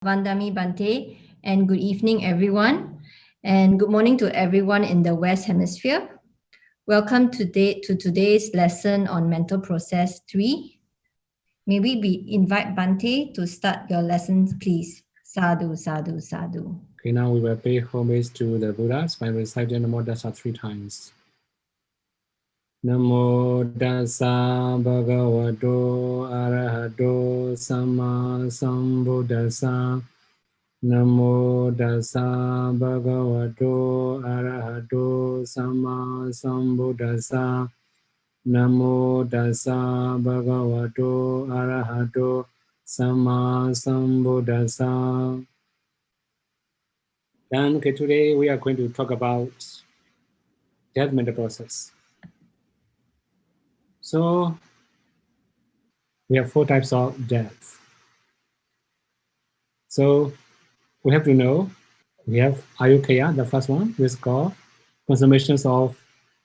Vandami Bante, and good evening, everyone, and good morning to everyone in the West Hemisphere. Welcome to today's lesson on mental process 3. May we invite Bante to start your lessons, please. Sadhu, sadhu, sadhu. Okay, now we will pay homage to the Buddhas by reciting Namo Tassa 3 times. Namo Tassa Bhagavato Arahato Samma Sambuddhassa. Namo Tassa Bhagavato Arahato Samma Sambuddhassa. Namo Tassa Bhagavato Arahato Samma Sambuddhassa. Then, okay, today we are going to talk about death mental process. So, we have 4 types of death. So, we have to know, we have Ayukaya, the first one, which is called consummation of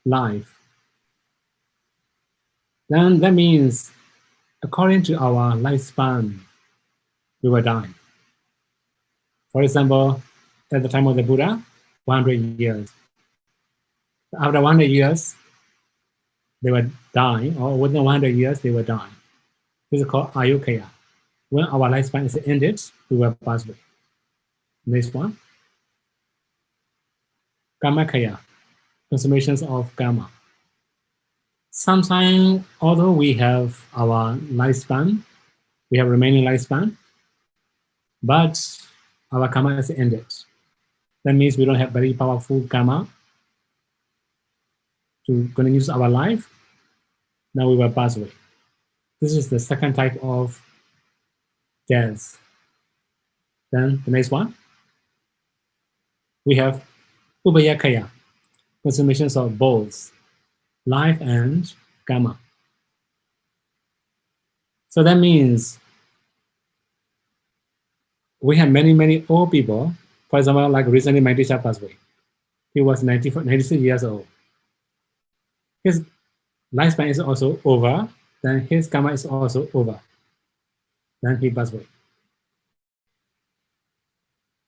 life. Then that means, according to our lifespan, we will die. For example, at the time of the Buddha, 100 years. After 100 years, they will die, or within 100 years, they will die. This is called Ayukaya. When our lifespan is ended, we will pass away. Next one. Karmakaya, consummations of karma. Sometimes, although we have our lifespan, we have remaining lifespan, but our karma is ended. That means we don't have very powerful karma to continue our life. Now we will pass away. This is the second type of death. Then the next one, we have Ubayakaya, consummations of both life and karma. So that means we have many old people. For example, like recently my teacher passed away. He was 96 years old. His lifespan is also over, then his karma is also over. Then he passed away.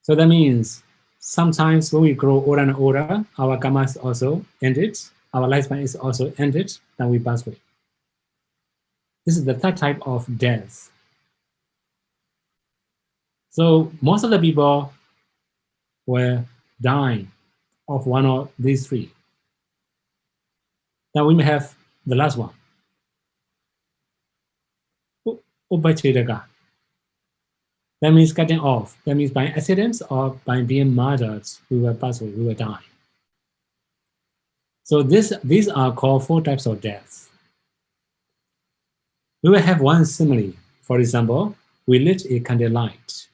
So that means sometimes when we grow older and older, our karma is also ended, our lifespan is also ended, then we pass away. This is the third type of death. So most of the people were dying of one of these 3. Now we may have the last one. Upachedaka. That means cutting off. That means by accidents or by being murdered, we will pass away, we will die. So these are called 4 types of deaths. We will have one simile. For example, we lit a candlelight.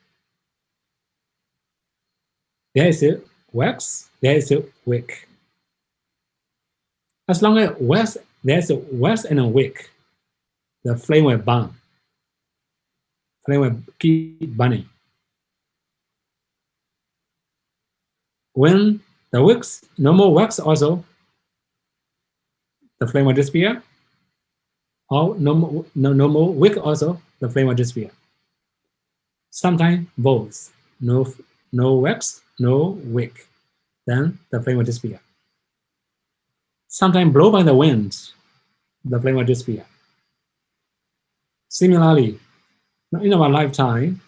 There is a wax, there is a wick. As long as there's a wax and a wick, the flame will burn. Flame will keep burning. When the wicks, no more wax also, the flame will disappear. Or no more wick also, the flame will disappear. Sometimes both, no wax, no wick, then the flame will disappear. Sometimes blown by the wind, the flame will disappear. Similarly, in our lifetime,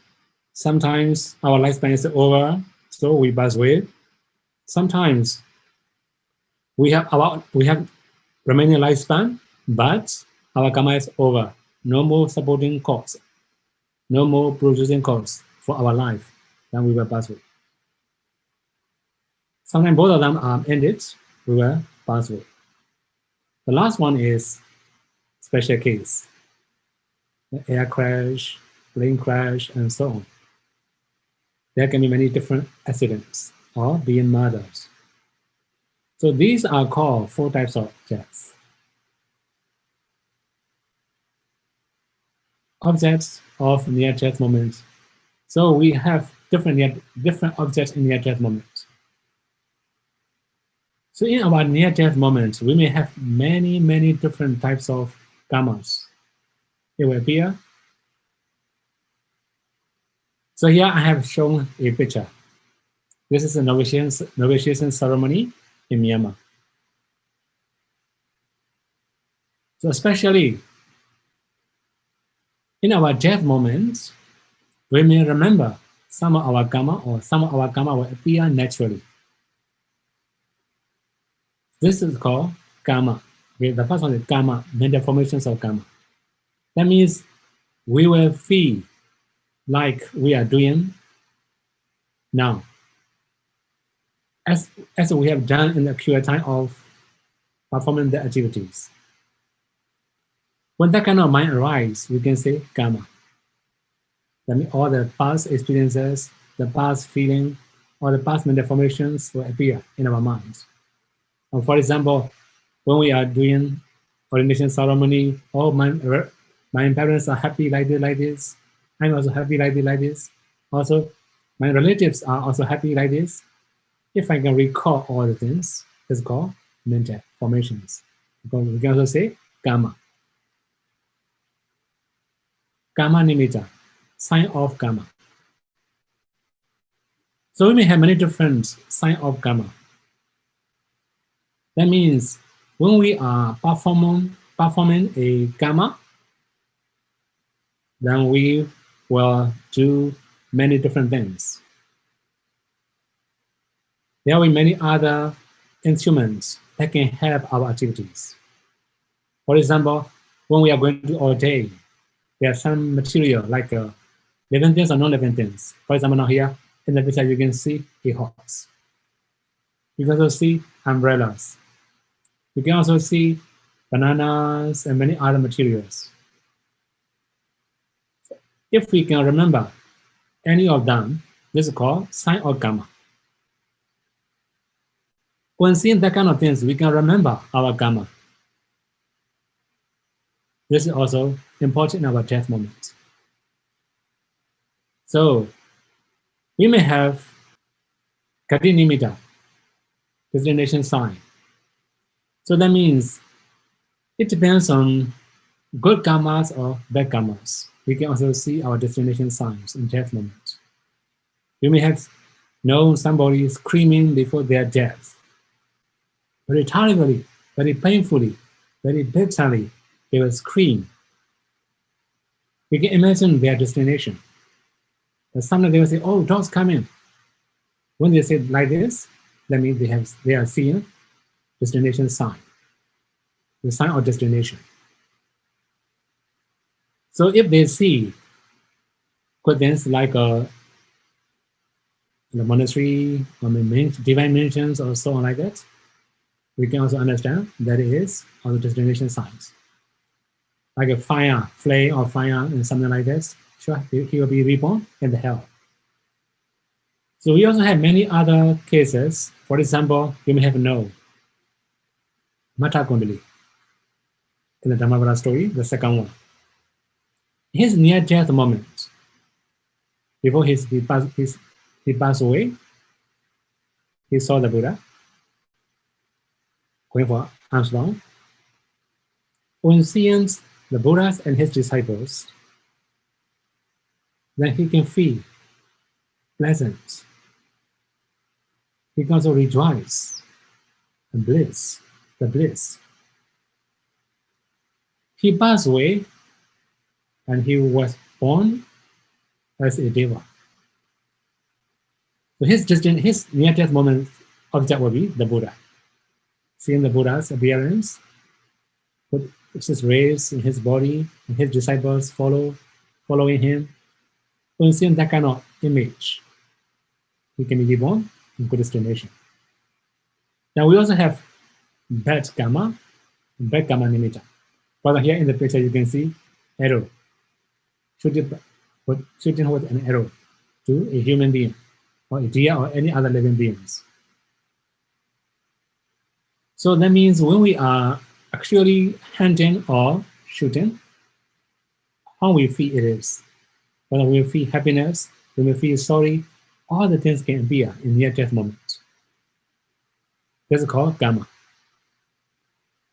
sometimes our lifespan is over, so we pass away. Sometimes we have remaining lifespan, but our karma is over. No more supporting cause, no more producing cause for our life, then we will pass away. Sometimes both of them are ended, we will pass away. The last one is special case. The air crash, plane crash, and so on. There can be many different accidents or being murdered. So these are called 4 types of deaths. Objects of near-death moments. So we have different objects in near-death moments. So in our near-death moments, we may have many different types of karmas. It will appear. So here I have shown a picture. This is a novitiation ceremony in Myanmar. So especially in our death moments, we may remember some of our karma, or some of our karma will appear naturally. This is called karma. Okay, the first one is karma, mental formations of karma. That means we will feel like we are doing now, as we have done in the pure time of performing the activities. When that kind of mind arises, we can say karma. That means all the past experiences, the past feeling, or the past mental formations will appear in our minds. For example, when we are doing ordination ceremony, oh, my parents are happy like this. I'm also happy like this. Also, my relatives are also happy like this. If I can recall all the things, it's called mental formations. Because we can also say karma. Karma nimitta, sign of karma. So we may have many different signs of karma. That means when we are performing a karma, then we will do many different things. There will be many other instruments that can help our activities. For example, when we are going to ordain, there are some material like living things or non-living things. For example, now here in the picture you can see a horse. You can also see umbrellas. You can also see bananas and many other materials. If we can remember any of them, this is called sign of karma. When seeing that kind of things, we can remember our karma. This is also important in our death moment. So we may have Kati Nimitta, destination sign. So that means it depends on good karmas or bad karmas. We can also see our destination signs in death moment. You may have known somebody screaming before their death. Very terribly, very painfully, very bitterly, they will scream. We can imagine their destination. But sometimes they will say, oh, dogs coming. When they say like this, that means they are seeing destination sign, the sign of destination. So if they see good things like the monastery or divine mentions or so on like that, we can also understand that it is also destination signs. Like a fire, flame or fire and something like this, sure, he will be reborn in the hell. So we also have many other cases. For example, you may have known Mata Kundali in the Dhammavada story, the second one. His near-death moment, before he passed away, he saw the Buddha going for alms long. When seeing the Buddhas and his disciples, then he can feel pleasant. He can also rejoice and the bliss. He passed away and he was born as a deva. So his near-death moment object will be the Buddha. Seeing the Buddha's appearance, put his rays in his body, and his disciples following him. When seeing that kind of image, he can be reborn in good destination. Now we also have bad karma nimitta. But here in the picture you can see arrow, shooting with an arrow to a human being or a deer or any other living beings. So that means when we are actually hunting or shooting, how we feel it is. Whether we feel happiness, when we feel sorry, all the things can appear in near-death moments. This is called karma.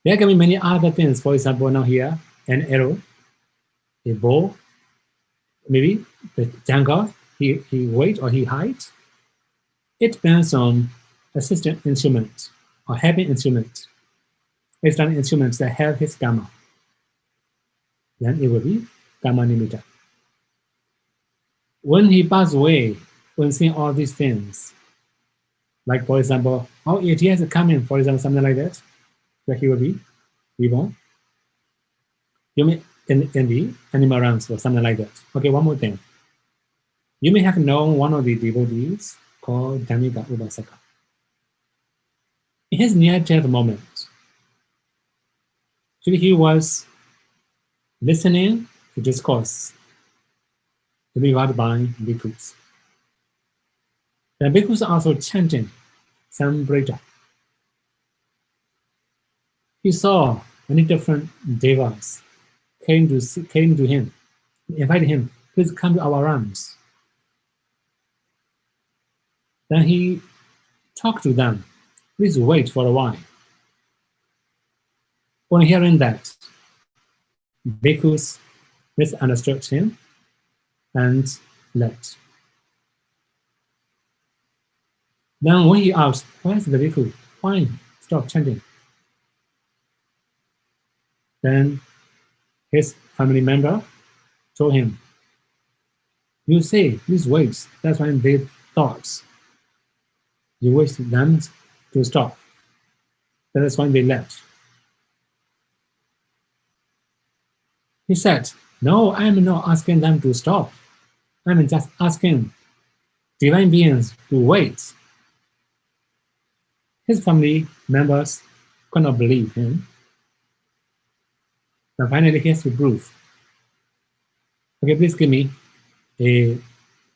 There can be many other things. For example, now here, an arrow, a bow, maybe the jungle, he wait or he hide, it depends on assistant instrument or helping instrument. External instruments that help his karma. Then it will be karma nimitta. When he passed away, when seeing all these things, like for example, oh, it has coming, for example, something like that, that he will be reborn. You may in the animal realms or something like that. Okay, one more thing. You may have known one of the devotees called Dhammika Upasaka. In his near-death moment, actually he was listening to discourse delivered by bhikkhus. The bhikkhus are also chanting some brita. He saw many different devas came to him, invited him, please come to our realms. Then he talked to them, please wait for a while. On hearing that, bhikkhus misunderstood him and left. Then when he asked, where is the bhikkhu? Why stop chanting? Then his family member told him, you say, please wait. That's why they thought you wish them to stop. That's why they left. He said, no, I'm not asking them to stop. I'm just asking divine beings to wait. His family members could not believe him. And finally, he has to prove. Okay, please give me a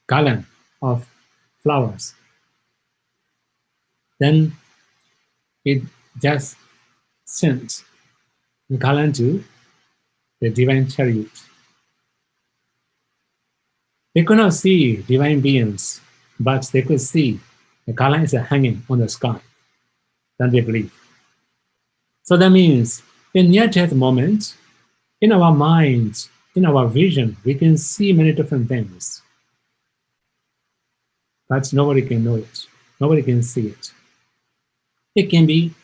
garland of flowers. Then he just sent the garland to the divine chariot. They could not see divine beings, but they could see the garland is hanging on the sky. Then they believe. So that means in near-death moment, in our mind, in our vision, we can see many different things. But nobody can know it. Nobody can see it. It can be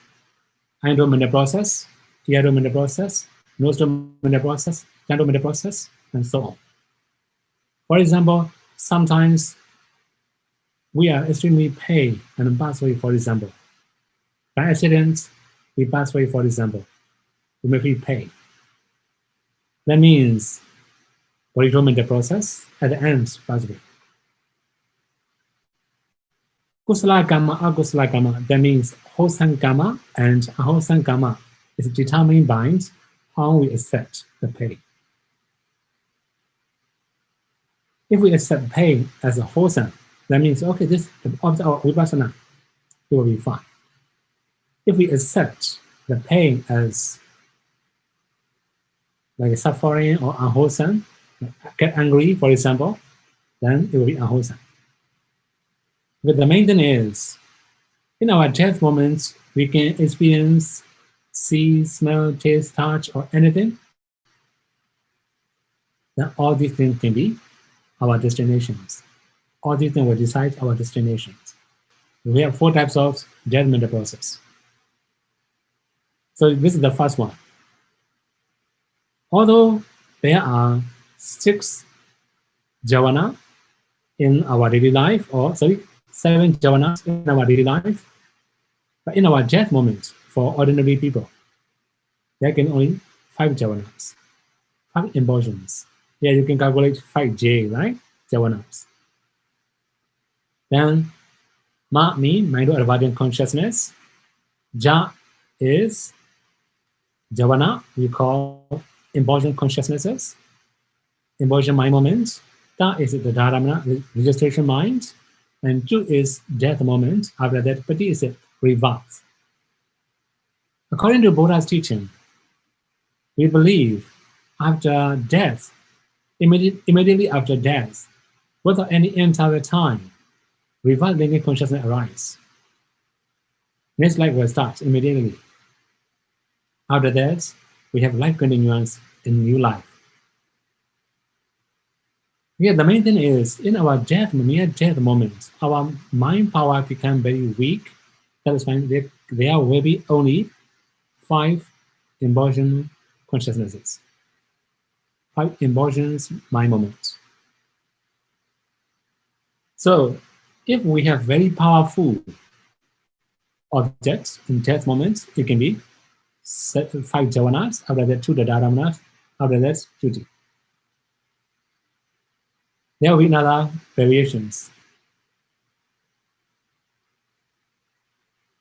endomental process, eromental process, nosomental process, genital process, and so on. For example, sometimes we are extremely pain and pass away, for example. By accident, we pass away, for example. We may feel pain. That means the process at the end pass away. Kusala karma, akusala karma, that means wholesome karma and unwholesome karma is determined by how we accept the pain. If we accept pain as a wholesome, that means, okay, this is the object of vipassana, it will be fine. If we accept the pain as like suffering or unwholesome, get angry, for example, then it will be unwholesome. But the main thing is, in our death moments, we can experience, see, smell, taste, touch, or anything. Then all these things can be our destinations. All these things will decide our destinations. We have 4 types of judgmental process. So this is the first one. Although there are 6 jhana in our daily life, or 7 jhanas in our daily life, but in our death moment, for ordinary people, there can only 5 jhanas, 5 impulsions. Yeah, you can calculate 5J, right? Jhanas. Then Ma means mind-avoidant consciousness. Ja is jhana, we call impulsion consciousnesses, impulsion mind moments. Ta is the dharamana, registration mind. And 2 is death moment. After that, pati is rebirth. According to Buddha's teaching, we believe after death, immediately after death, without any entire time, rebirth linking consciousness arises. Next life will start immediately. After that, we have life continuance in new life. Yeah, the main thing is in our near death moments, our mind power become very weak. That is why there will be only 5 embodiment consciousnesses, 5 embodiment mind moments. So if we have very powerful objects in death moments, it can be 5 javanas, after that 2 dadaramanas, after that 2. There will be another variations.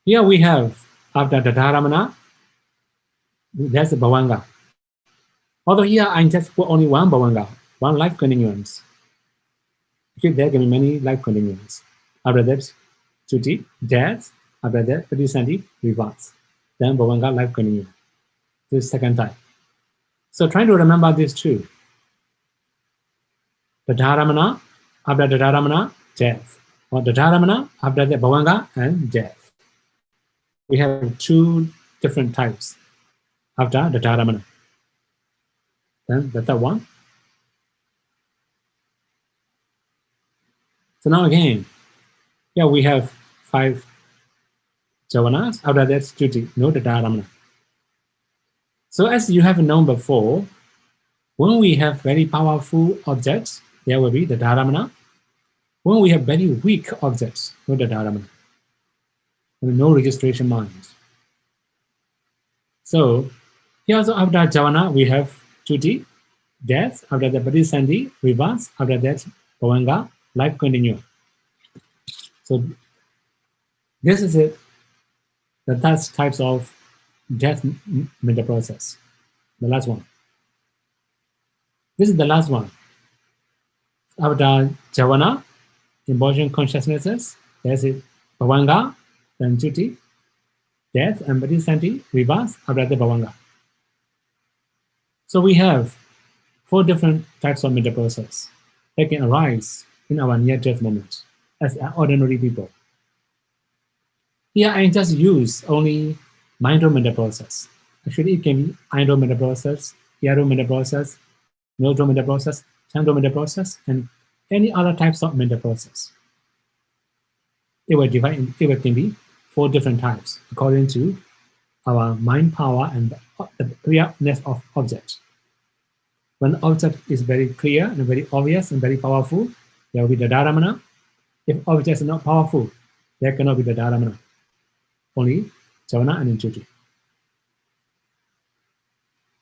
Here we have, after dadaramana, there's a bhavanga. Although here I just put only one bhavanga, one life continuance. Because there can be many life continuance. After that, Chuti, death, after that, Pradisandi, reverse. Then bhavanga, life continuance. This is second type. So trying to remember these two. Dadaramana, after dadaramana, death. Or dadaramana, after the bhavanga and death. We have 2 different types after dadaramana. Then the third one. So now again, here we have 5 javanas, after that Stuti, no dadaramana. So as you have known before, when we have very powerful objects, there will be the dharamana. When we have very weak objects, no the dharamana. No registration minds. So here also after javana, we have chuti, death, after that Padisandi, reverse, after that bhavanga, life continue. So this is it, the third types of death mental process. The last one. This is the last one. After javana, embodiment consciousnesses, there's it bhavanga, then chuti, death, and Padisandi, reverse, after the bhavanga. So we have 4 different types of mental process that can arise in our near-death moments as ordinary people. Here I just use only mindful mental process. Actually, it can be idle mental process, yaro mental process, neutral mental process, chandra mental process, and any other types of mental process. It will can be 4 different types according to our mind power and the clearness of object. When the object is very clear and very obvious and very powerful, there will be the dharamana. If objects are not powerful, there cannot be the dharamana. Only javana and intuitive.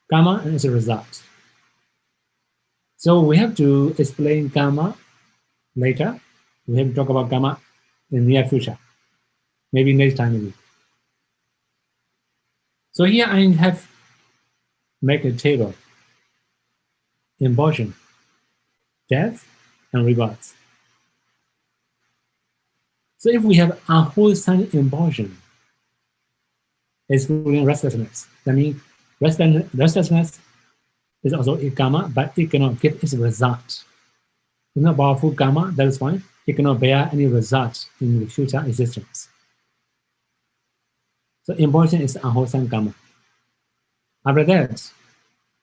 Karma and its result. So we have to explain karma later. We have to talk about karma in the near future. Maybe next time maybe. So here I have make a table. Embodiment, death, and rebirth. So if we have unwholesome embodiment, excluding restlessness, that means restlessness is also a karma, but it cannot give its result. It's not powerful karma, that is why it cannot bear any result in the future existence. So embodiment is unwholesome karma. After that,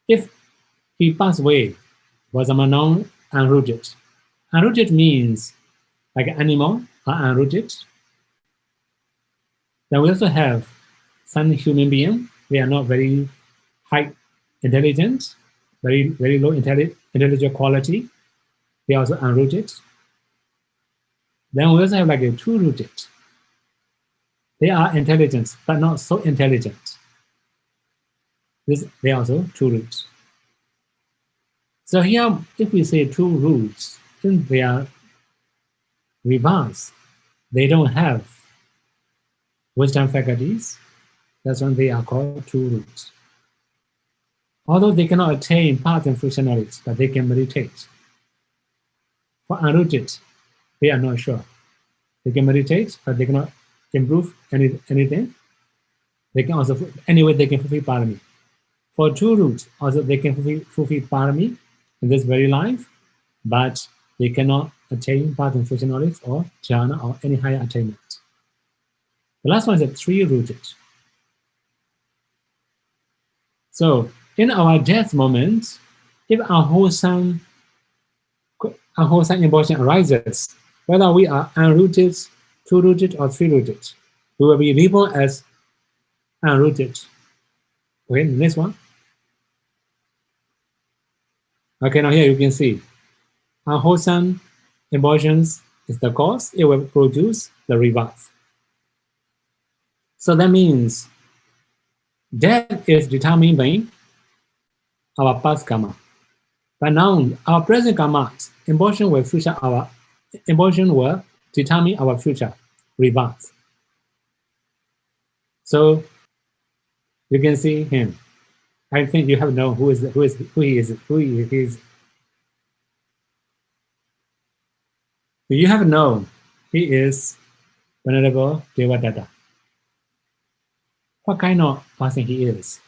if he passed away, was unknown, unrooted. Unrooted means like an animal are unrooted. Then we also have some human beings. They are not very high intelligence, very low intellectual quality. They are also unrooted. Then we also have like a true rooted. They are intelligent, but not so intelligent. They are also true roots. So here, if we say true roots, then they are reverse. They don't have wisdom faculties. That's when they are called true roots. Although they cannot attain path and functionalities, but they can meditate. For unrooted, they are not sure. They can meditate, but they cannot improve anything. They can also, anyway, they can fulfill parami. For true roots, also they can fulfill parami in this very life, but they cannot attain path and functionalities or jhana or any higher attainment. The last one is a 3-rooted. So in our death moment, if our wholesome unwholesome emotion arises, whether we are unrooted, two-rooted, or three-rooted, we will be reborn as unrooted. Okay, the next one. Okay, now here you can see unwholesome emotions is the cause. It will produce the reverse. So that means death is determined by our past karma. But now our present karma, emotion will determine our future reverse. So you can see him. I think you have known who he is. You have known he is Venerable Devadatta. What kind of person he is?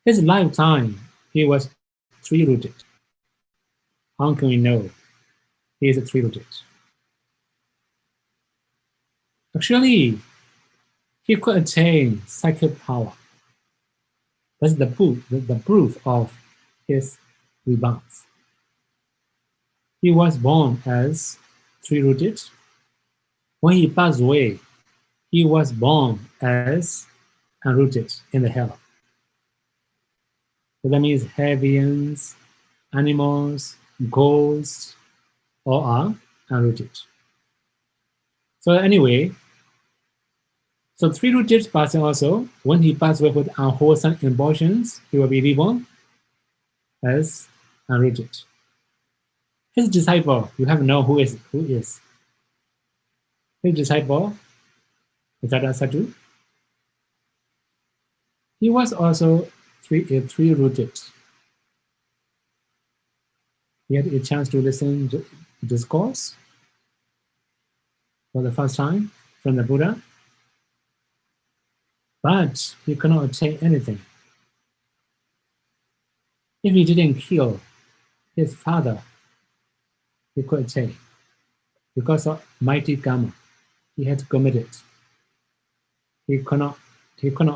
His lifetime, he was three-rooted. How can we know he is three-rooted? Actually, he could attain psychic power. That's the proof of his rebirth. He was born as three-rooted. When he passed away, he was born as unrooted in the hell. So that means heavians, animals, ghosts, all are unrooted. So anyway, so three-rooted person also, when he passes away with unwholesome emotions, he will be reborn as unrooted. His disciple, you have to know who is. His disciple, Sādhu, he was also three-rooted. He had a chance to listen to discourse for the first time from the Buddha, but he cannot attain anything. If he didn't kill his father, he could attain. Because of mighty karma he had committed, he cannot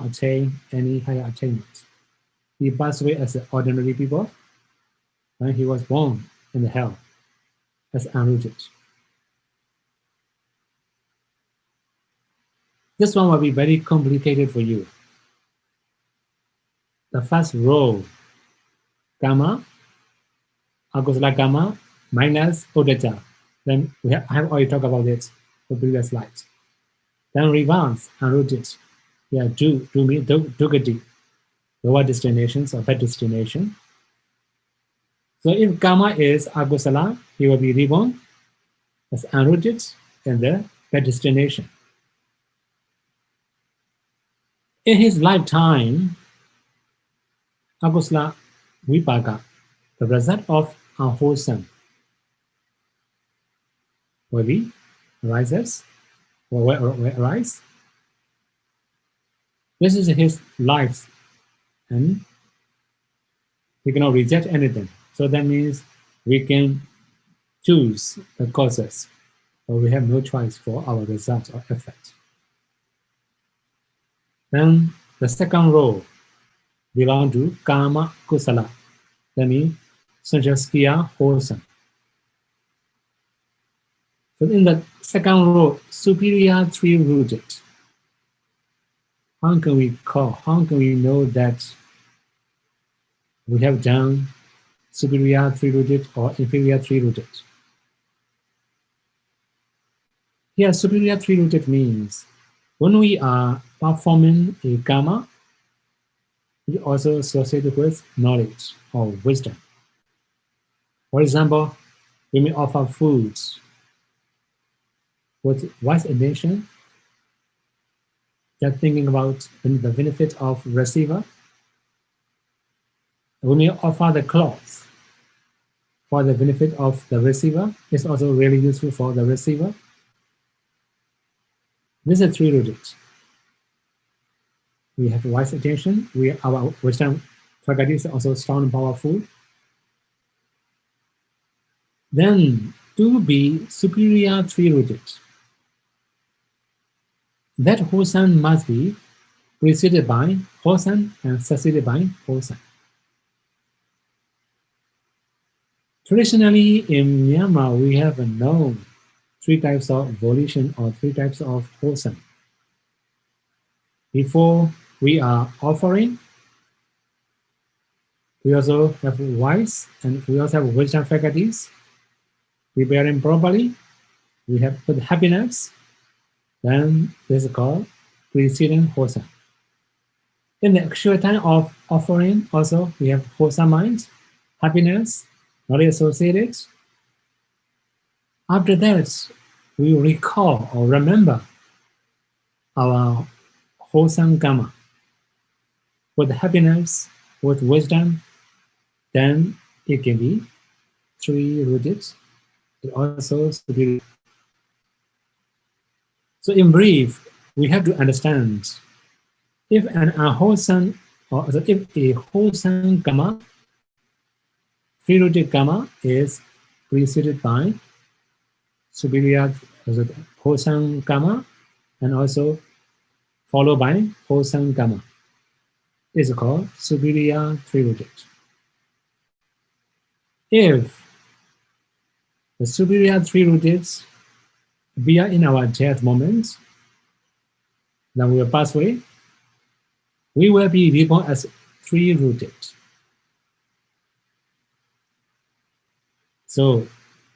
attain any higher attainment. He passed away as an ordinary people, and he was born in the hell as unrooted. This one will be very complicated for you. The first row, karma, agusala karma minus udata. Then I have already talked about it in the previous slides. Then reverse, unrooted. Yeah, dugati, lower destinations or bad destination. So if karma is agusala, he will be reborn as unrooted in the bad destination. In his lifetime, agusala vipaka, the result of unwholesome, will be arises or will arise. This is his life, and we cannot reject anything. So that means we can choose the causes, but we have no choice for our result or effect. Then the second row belongs to karma kusala. That means sanjaskiya wholesome. So in the second row, superior three-rooted. How can we know that we have done superior three-rooted or inferior three-rooted? Here, superior three-rooted means when we are performing a karma, we also associate it with knowledge or wisdom. For example, we may offer foods with wise intention, just thinking about the benefit of receiver. We may offer the clothes for the benefit of the receiver. It's also really useful for the receiver. This is three-rooted. We have wise attention. Our wisdom faculty is also strong and powerful. Then to be superior three-rooted, that wholesome must be preceded by wholesome and succeeded by wholesome. Traditionally, in Myanmar, we have known 3 types of volition or 3 types of wholesome. Before we are offering, we also have wise and we also have wisdom faculties. Preparing properly, we have good happiness, then this is called preceding wholesome. In the actual time of offering, also we have wholesome mind, happiness, knowledge associated. After that, we recall or remember our wholesome karma with happiness, with wisdom, then it can be 3 rooted, it also superior. So in brief, we have to understand if an unwholesome or if a wholesome karma, 3 rooted karma is preceded by superior wholesome karma and also followed by wholesome karma, is called superior 3 rooted. If the superior 3 rooted appear in our death moment, then we will pass away. We will be reborn as 3 rooted. So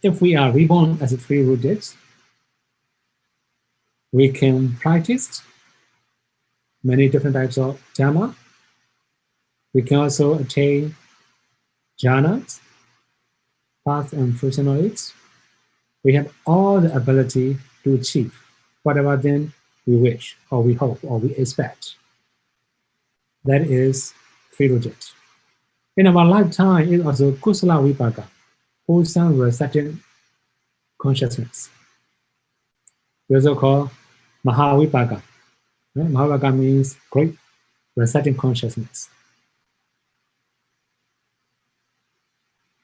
if we are reborn as 3 rooted, we can practice many different types of dharma. We can also attain jhanas, path and fruition knowledge. We have all the ability to achieve whatever then we wish or we hope or we expect. That is 3 rooted. In our lifetime, it is also kusala vipaka, wholesome receptive consciousness. We also call mahavipaka. Mahavipaka means great receptive consciousness.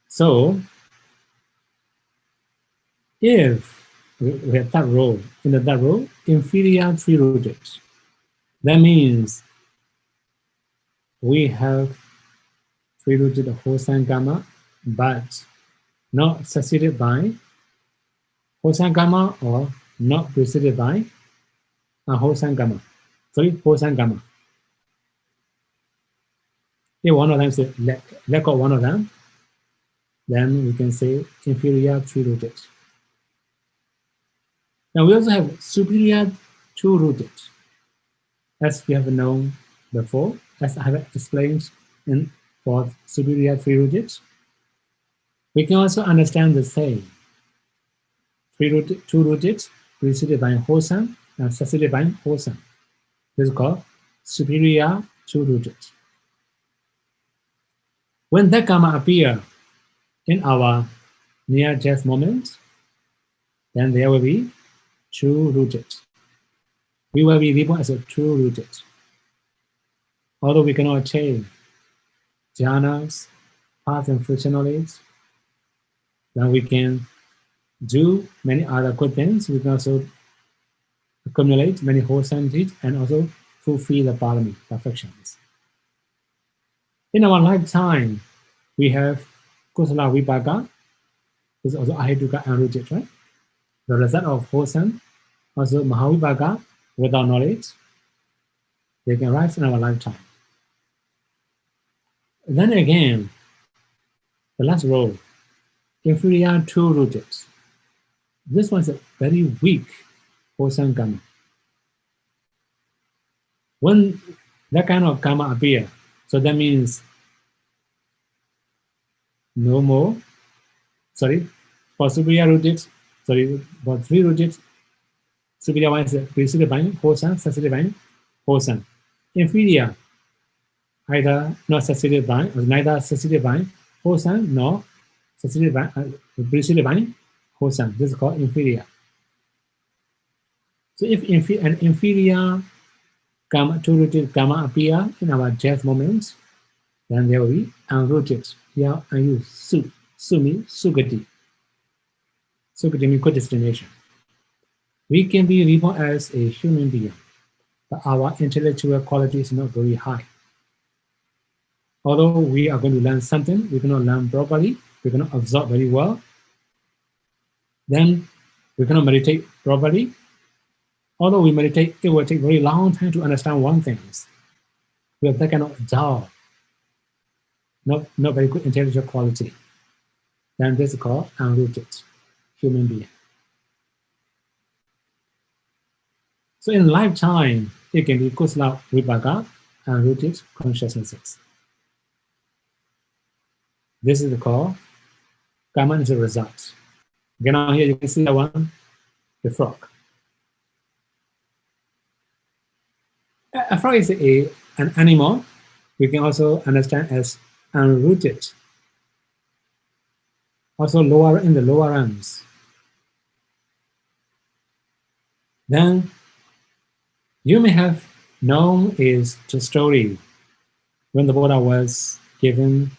So, if we have that role, in that role, inferior 3 rooted, that means we have 3 rooted wholesome karma, but not succeeded by wholesome karma or not preceded by unwholesome karma. Sorry, wholesome karma. If one of them is lack of one of them, then we can say inferior 3 rooted. Now we also have superior 2 rooted, as we have known before, as I have explained in for superior 3 rooted. We can also understand the same. 3 rooted, 2 rooted, preceded by wholesome and succeeded by wholesome. This is called superior 2 rooted. When that karma appear in our near-death moment, then there will be 2 rooted. We will be reborn as a 2 rooted. Although we cannot attain jhanas, path and fruition knowledge, then we can do many other good things. We can also accumulate many wholesome deeds and also fulfill the parami, perfections. In our lifetime, we have kusala vipaka, is also ahituka unrooted, right? The result of wholesome, also mahavipaka, without knowledge, they can rise in our lifetime. Then again, the last row, inferior 2 rooted. This one is a very weak wholesome karma. When that kind of karma appear, so that means no more, sorry, for superior rooted, sorry, for 3 rooted, superior one is preceded by wholesome, succeeded by wholesome. Inferior, either not succeeded by, or neither succeeded by wholesome nor succeeded by, preceded by wholesome. This is called inferior. So if an inferior karma, 2 rooted karma appear in our death moments, then there will be unrooted. Here I use su means sugati. Sugati means good destination. We can be reborn as a human being, but our intellectual quality is not very high. Although we are going to learn something, we cannot learn properly, we cannot absorb very well, then we cannot meditate properly. Although we meditate, it will take very long time to understand one thing. We have that kind of dull, not very good intellectual quality. Then this is called unrooted human being. So in lifetime, it can be kusala vipaka, unrooted consciousnesses. This is called karma is a result. Again, now here you can see that one, the frog. A frog is an animal we can also understand as unrooted. Also lower in the lower realms. Then you may have known is the story when the Buddha was given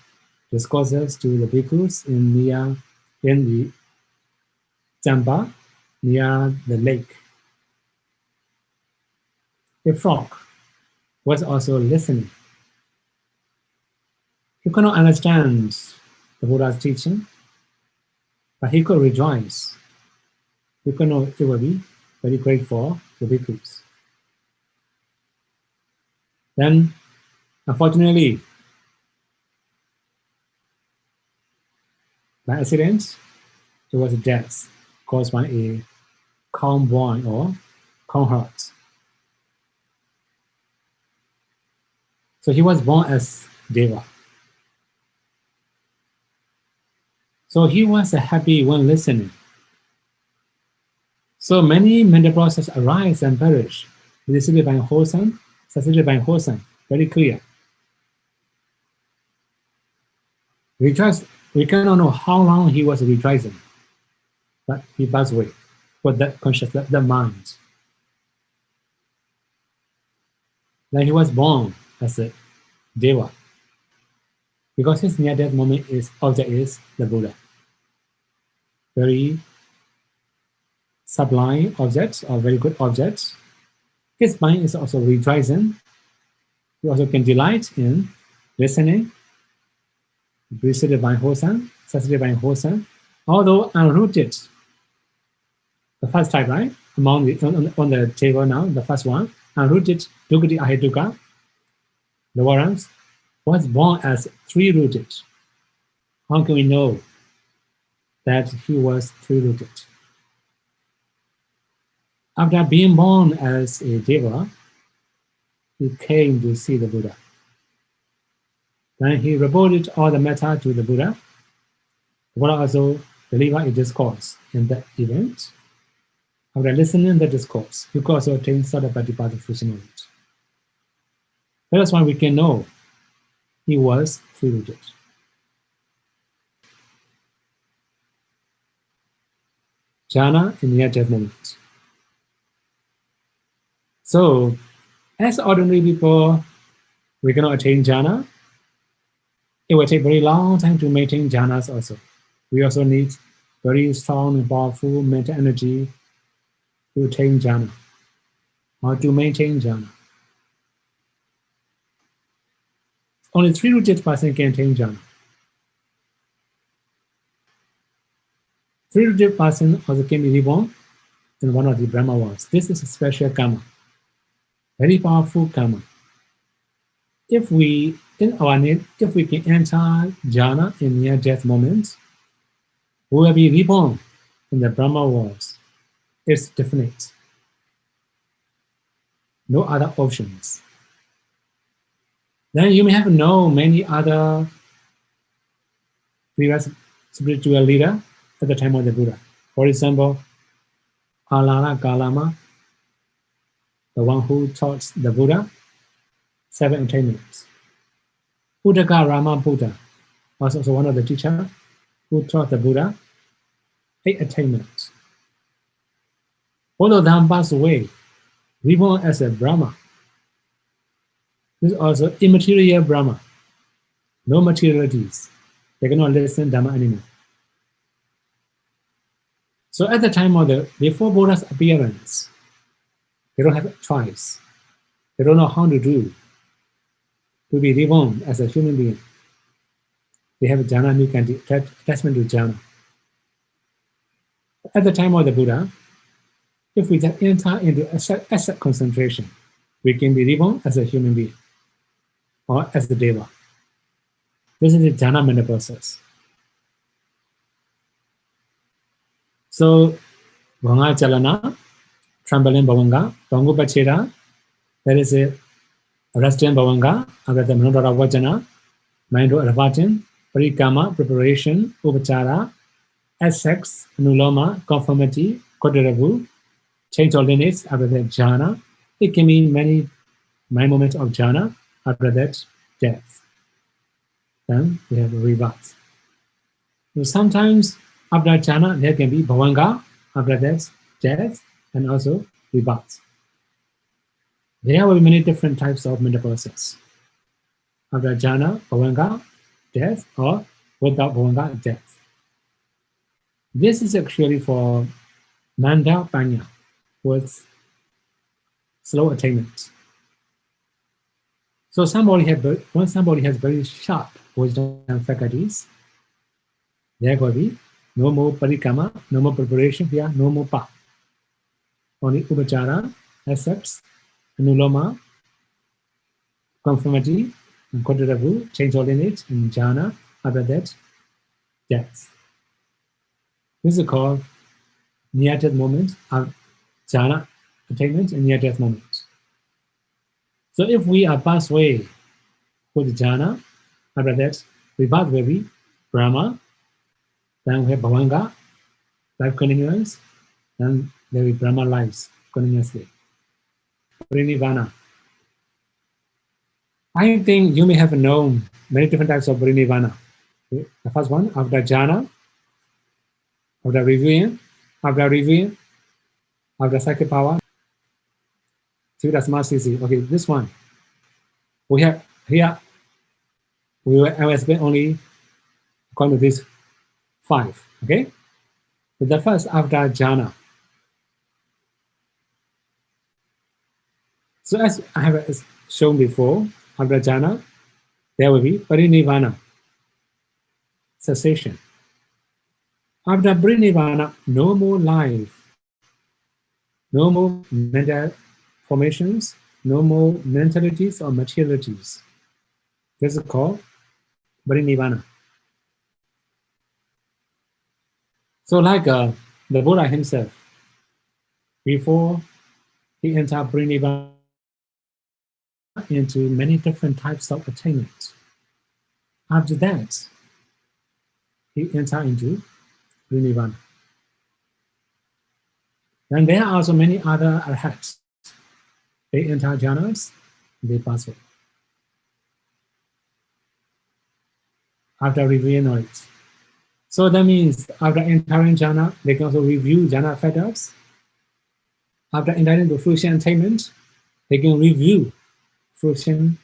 discourses to the bhikkhus in the Jamba, near the lake. A frog was also listening. He could not understand the Buddha's teaching, but he could rejoice. He could not, it would be very grateful to the bhikkhus. Then, unfortunately, by accident, it was death caused by a calm-born or calm heart. So he was born as Deva. So he was happy when listening. So many mental processes arise and perish. Decided by wholesome, succeeded by wholesome, very clear. Rejoice, we cannot know how long he was rejoicing, but he passed away for that consciousness, that mind. Then he was born as a Deva, because his near-death moment object is the Buddha. Very sublime objects or very good objects. His mind is also rejoicing. He also can delight in listening, preceded by wholesome, succeeded by wholesome, although unrooted. The first type, right? Among the on the table now, the first one, unrooted Dukati Ahetuka, the warrants, was born as three-rooted. How can we know that he was three-rooted? After being born as a Deva, he came to see the Buddha. Then he reported all the matter to the Buddha. The Buddha also delivered a discourse in that event. After listening to the discourse, you could also attain Sadapatipada fruition knowledge. That's why we can know he was three-rooted. Jhana in near-death moment. So, as ordinary people, we cannot attain jhana. It will take very long time to maintain jhanas also. We also need very strong and powerful mental energy to attain jhana or to maintain jhana. Only three-rooted person can attain jhana. Three-rooted person also can be reborn in one of the Brahma worlds. This is a special karma, very powerful karma. If we can enter jhana in near-death moments, we will be reborn in the Brahma worlds. It's definite. No other options. Then you may have known many other previous spiritual leaders at the time of the Buddha. For example, Alala Kalama, the one who taught the Buddha 7 attainments. Uddaka Rama Buddha was also one of the teachers who taught the Buddha 8 attainments. Both of them passed away, reborn as a Brahma. This is also immaterial Brahma, no materialities. They cannot listen Dhamma anymore. So at the time of before Buddha's appearance, they don't have a choice. They don't know how to do to be reborn as a human being. they have jhana and attachment to jhana. At the time of the Buddha, if we just enter into asset concentration, we can be reborn as a human being or as the deva. This is the jhana mental process. So, Vanga Chalana, Trambalin Bhavanga, Bangu Pachera, there is a Rastian Bhavanga, Agata Manodara Vajana, Mando Aravatin, Parikama, preparation, Upachara, Essex, Nuloma, conformity, Koderavu, change of lineage, after that jhana. It can mean many moments of jhana, after that death. Then we have rebirth. So sometimes after jhana, there can be bhavanga, after that death, and also rebirth. There will be many different types of mental process. After jhana, bhavanga, death, or without bhavanga, death. This is actually for Nanda Panya, with slow attainment. So when somebody has very sharp wisdom faculties, there will be no more parikama, no more preparation here, no more pa. Only upachara, accepts, anuloma, conformity, and kodaravu, change of lineage, and jhana, after that, death. This is called near-death moment of jhana attainment and near-death moment. So if we are passed away with jhana, after that, rebirth will be Brahma, then we have bhavanga, life continuance, then there will be Brahma lives continuously. Parinirvana. I think you may have known many different types of parinirvana. The first one, after jhana, after reviewing, after psychic power, okay, this one. We have here, we will explain only according to these 5, okay? So the first, after jhana. So as I have shown before, after jhana, there will be parinirvana, cessation. After parinirvana, no more life, no more mental formations, no more mentalities or materialities. This is called parinirvana. So like the Buddha himself, before he entered parinirvana into many different types of attainment. After that, he entered into parinirvana. And there are also many other arhats. They enter jhanas, they pass away. After reviewing knowledge. So that means after entering jhana, they can also review jhana factors. After entering into fruition attainment, they can review fruition,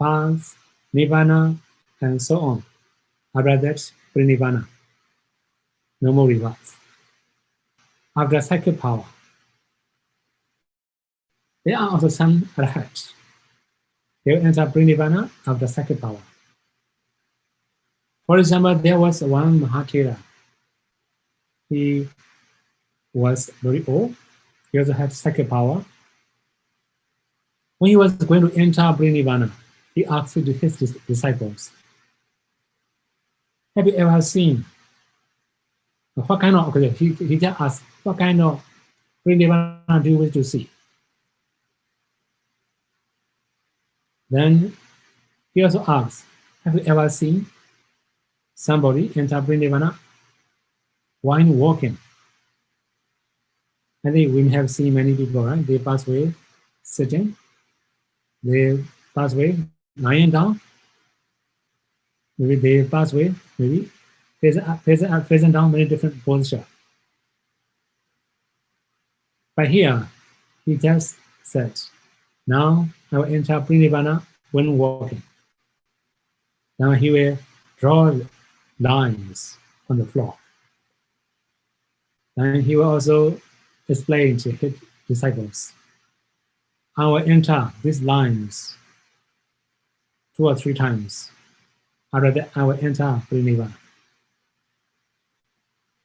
paths, nirvana, and so on. After that, parinirvana. No more rebirth. After psychic power, there are also some arhats. They will enter parinirvana after psychic power. For example, there was one Mahatera. He was very old. He also had psychic power. When he was going to enter parinirvana, he asked his disciples, have you ever seen what kind of, okay, he just asked, what kind of parinirvana do you wish to see? Then he also asked, have you ever seen somebody enter parinirvana while walking? I think we have seen many people, right? They pass away sitting, they pass away lying down, maybe they pass away, maybe facing down, many different postures. But here, he just said, now I will enter parinirvana when walking. Now he will draw lines on the floor. And he will also explain to his disciples, I will enter these lines 2 or 3 times. After that, I will enter Nirvana.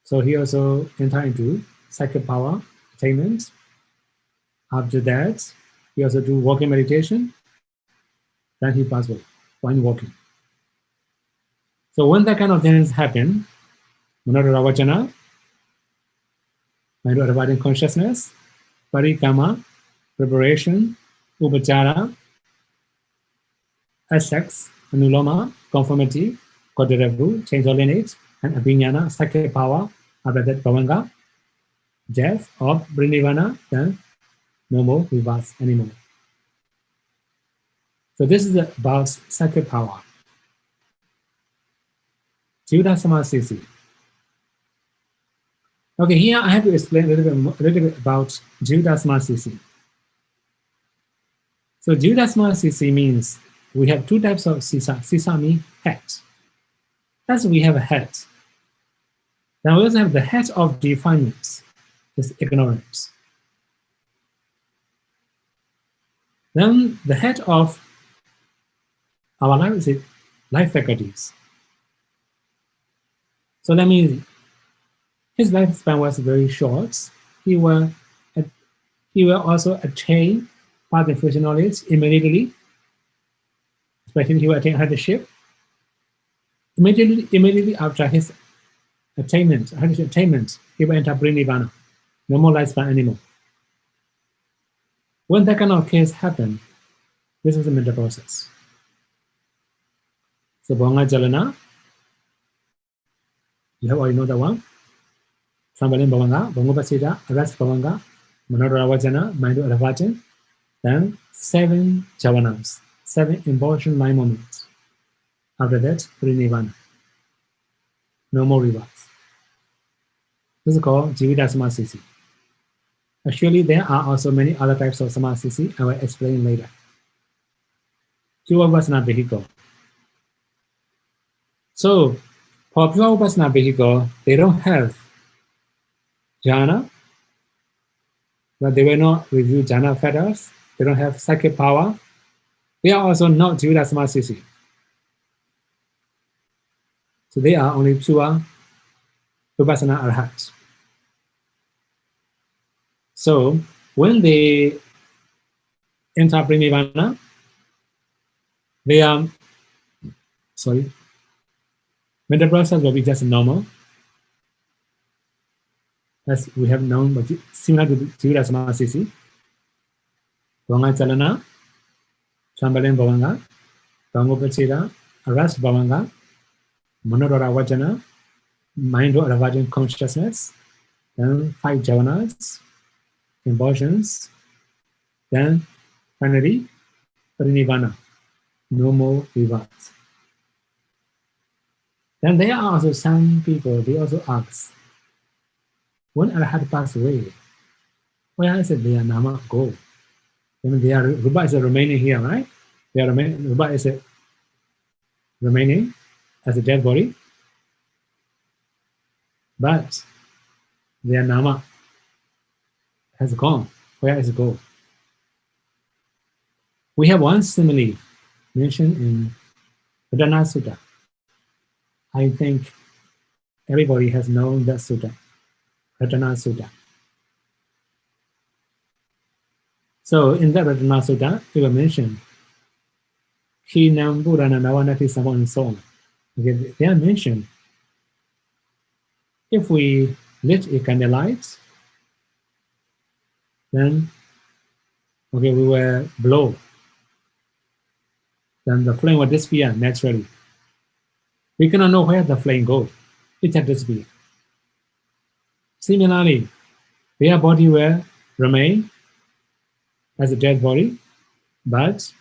So he also enter into psychic power attainment. After that, he also do walking meditation. Then he pass away when walking. So when that kind of things happen, Manodara Vajana, mind abiding consciousness, Parikama, preparation, Upachara, Assex, Anuloma, conformity, Kodarevu, change of lineage, and Abhinyana, psychic power, after that Bhavanga, death of Nirvana, then no more rebirth anymore. So this is about psychic power. Jiva Samadhi. Okay, here I have to explain a little bit about Jiva Samadhi. So Jiva Samadhi means we have two types of sisa. Sisa means head. That's we have a head. Now we also have the head of defilement, is ignorance. Then the head of our life is life faculties. So that means his lifespan was very short. He will also attain path and future knowledge immediately. Especially he will attain headship. Immediately after his attainment, he will enter Nirvana. No more lifespan anymore. When that kind of case happens, this is the mental process. So Bhavanga Jalana, you have already know that one. Sambalin Bhavanga, Bhangopasita, Arrest Bhavanga, Manodara Vajana, Mind Adavachan, then 7 javanas, 7 impulsion mind moments. After that, Nirvana. No more rebirth. This is called Jivita Samadhi. Actually, there are also many other types of Samadhi. I will explain later. Pure Vipassana vehicle. So, for pure Vipassana vehicle, they don't have jhana, but they will not review jhana fetters. They don't have psychic power. They are also not Jivita Samadhi. So they are only pure Vipassana arhats. So when they enter Nirvana, they are, mental process will be just normal, as we have known, but similar to Jivita Samadhi. Bhavanga Chalana, Sambalin Bhavanga, Bhangopachita, Arrest Bhavanga, Manodara Vajana, Mind Adavachan consciousness, then 5 javanas, impulsions, then finally Nirvana, no more rebirth. Then there are also some people, they also ask, when Arhat pass away, where is their nama go? Then their Rupa is remaining here, right? Rupa is remaining as a dead body, but their nama has gone. Where is it go? We have one simile mentioned in Vedana Sutta. I think everybody has known that sutta, Vedana Sutta. So in that Vedana Sutta, it was mentioned, Shinam Purana Navanati Sama and so on. Okay, they are mentioned, if we lit a candlelight, then we will blow. Then the flame will disappear naturally. We cannot know where the flame goes. It just disappears. Similarly, their body will remain as a dead body, but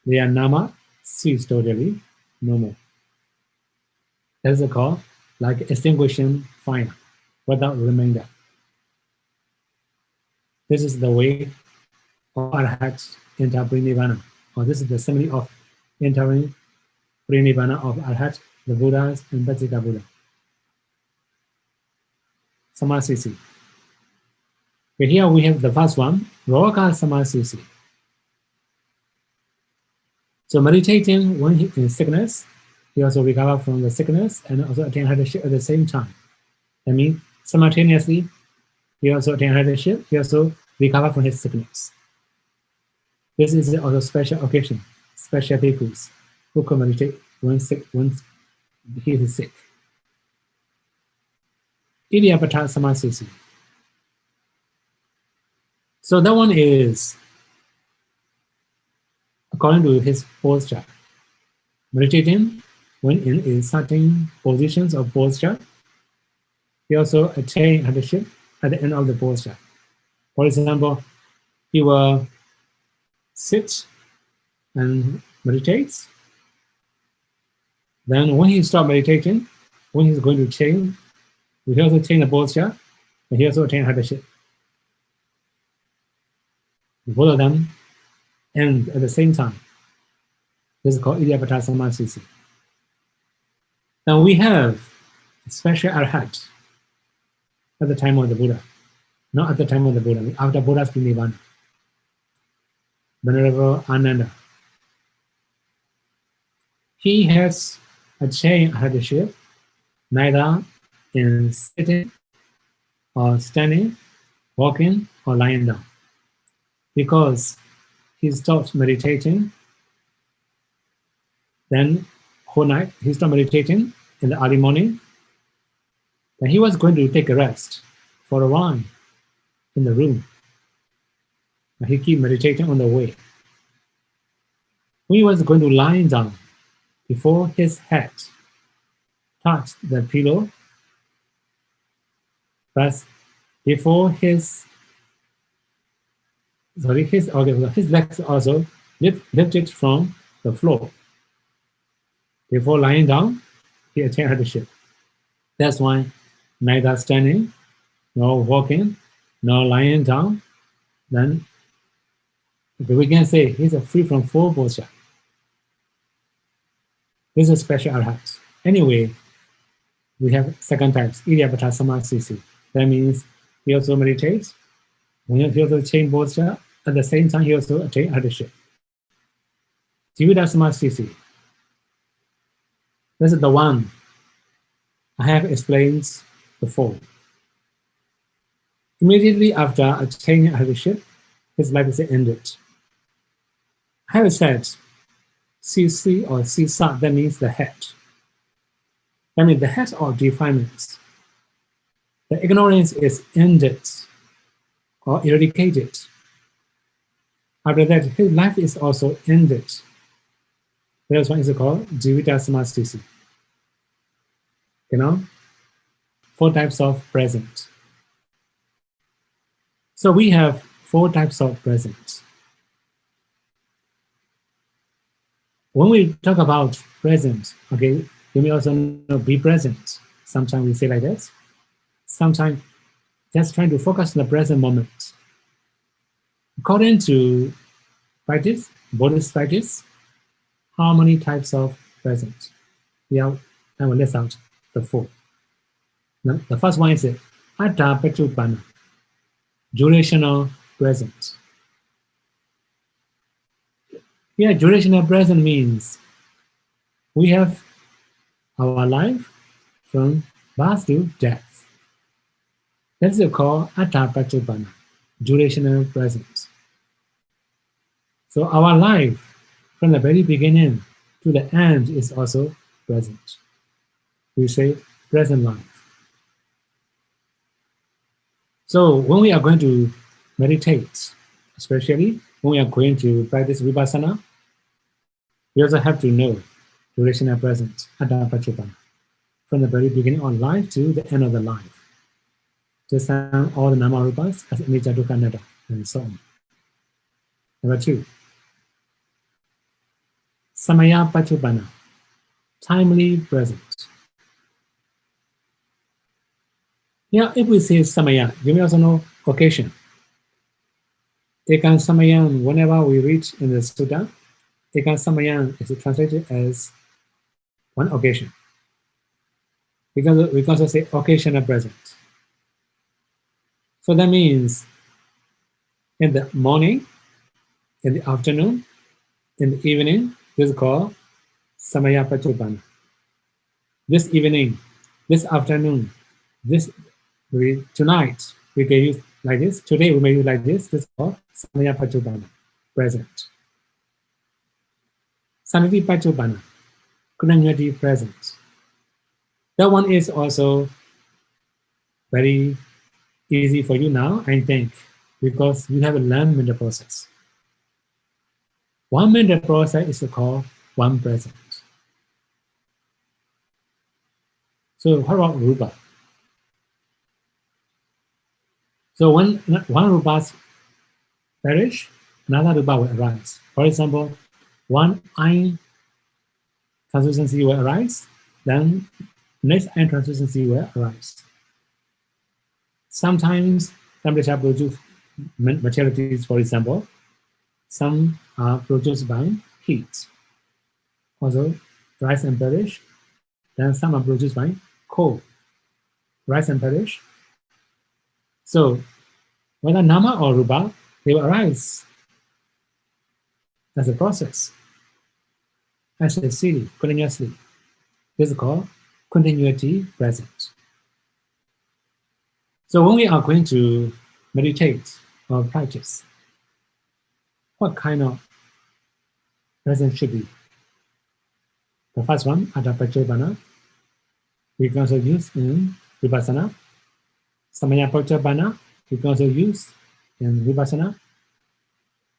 their nama cease totally, no more. That is called like extinguishing fire without remainder. This is the way of Arhats enter Nirvana, or this is the simile of entering Nirvana of Arhats, the Buddhas, and Practical Buddha. Samadhi. But here we have the first one, Roka Samadhi. So meditating when in sickness, he also recovered from the sickness and also attained headship at the same time. That means simultaneously, he also attained headship, he also recovered from his sickness. This is also a special occasion, special bhikkhus who can meditate when he is sick. Idiapata Samasisi. So that one is according to his posture. Meditating when in certain positions of posture, he also attained headship at the end of the posture. For example, he will sit and meditates. Then when he stops meditating, when he's going to change, he also change the posture, and he also attained headship. Both of them end at the same time. This is called Idiapata Samasisi. Now we have a special arhat at the time of the Buddha. Not at the time of the Buddha, after Buddha's Nirvana. Venerable Ananda. He has attained headship neither in sitting or standing, walking or lying down. Because he stopped meditating, then whole night he stopped meditating in the early morning. Then he was going to take a rest for a while in the room. And he kept meditating on the way. When he was going to lie down, before his head touched the pillow, but before his legs also lifted from the floor. Before lying down, he attained headship. That's why neither standing, nor walking, nor lying down, then we can say he's free from four posture. This is a special arhat. Anyway, we have second types, Idiapata Samasisi. That means he also meditates. When he also change posture, at the same time he also attains headship. Jivita Samasisi. This is the one I have explained before. Immediately after attaining headship, his life is ended. I have said CC or CSA, that means the head. That means the head of defilements. The ignorance is ended or eradicated. After that, his life is also ended. That's why it's called Jivita Samasisi. You know, four types of present. So we have four types of present. When we talk about present, okay, you may also know be present. Sometimes we say like this. Sometimes just trying to focus on the present moment. According to practice, Buddhist practice, how many types of present? Yeah, I will list out the four. Now, the first one is Atta Pachupana, durational present. Here, durational present means we have our life from birth to death. That's called Atta Pachupana, durational present. So our life from the very beginning to the end is also present. We say present life. So when we are going to meditate, especially when we are going to practice vipassana, we also have to know durational present, Atta Pachupana, from the very beginning of life to the end of the life. Just all the nama-rupas as anicca, dukkha, anatta, and so on. Number two, Samaya Pachupana, timely present. Yeah, if we say Samaya, you may also know occasion. Ekan Samayam, whenever we reach in the sutta, Ekan Samayam is translated as one occasion. Because we can also say occasional present. So that means in the morning, in the afternoon, in the evening, this is called Samaya Pachupana, this evening, this afternoon, tonight, we can use like this. Today we may use like this. This is called Samaya Pachupana, present. Sanati Pachupana, continuity present. That one is also very easy for you now, I think, because you have learned mental process. One mental process is called one present. So what about rupa? So when one rupa perish, another rupa will arise. For example, one eye translucency will arise, then next eye translucency will arise. Sometimes temperature produces materialities, for example. Some are produced by heat. Also, rise and perish. Then some are produced by cold. Rise and perish. So, whether nama or rupa, they will arise as a process, as a series, continuously. This is called continuity present. So when we are going to meditate or practice, what kind of present should be? The first one, Adapachobana, we can also use in Vipassana. Samaya Pachobana, we can also use in Vipassana.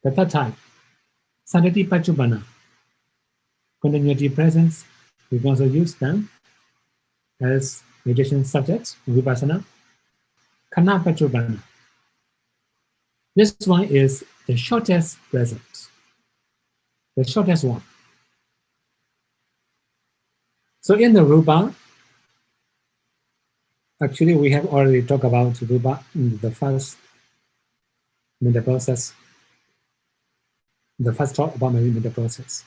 The third type, Sanati Pachobana, continuity presence, we can also use them as meditation subjects in Vipassana. Kana Pachobana. This one is the shortest present, the shortest one. So in the rupa, actually we have already talked about rupa in the first mental process, the first talk about mental process.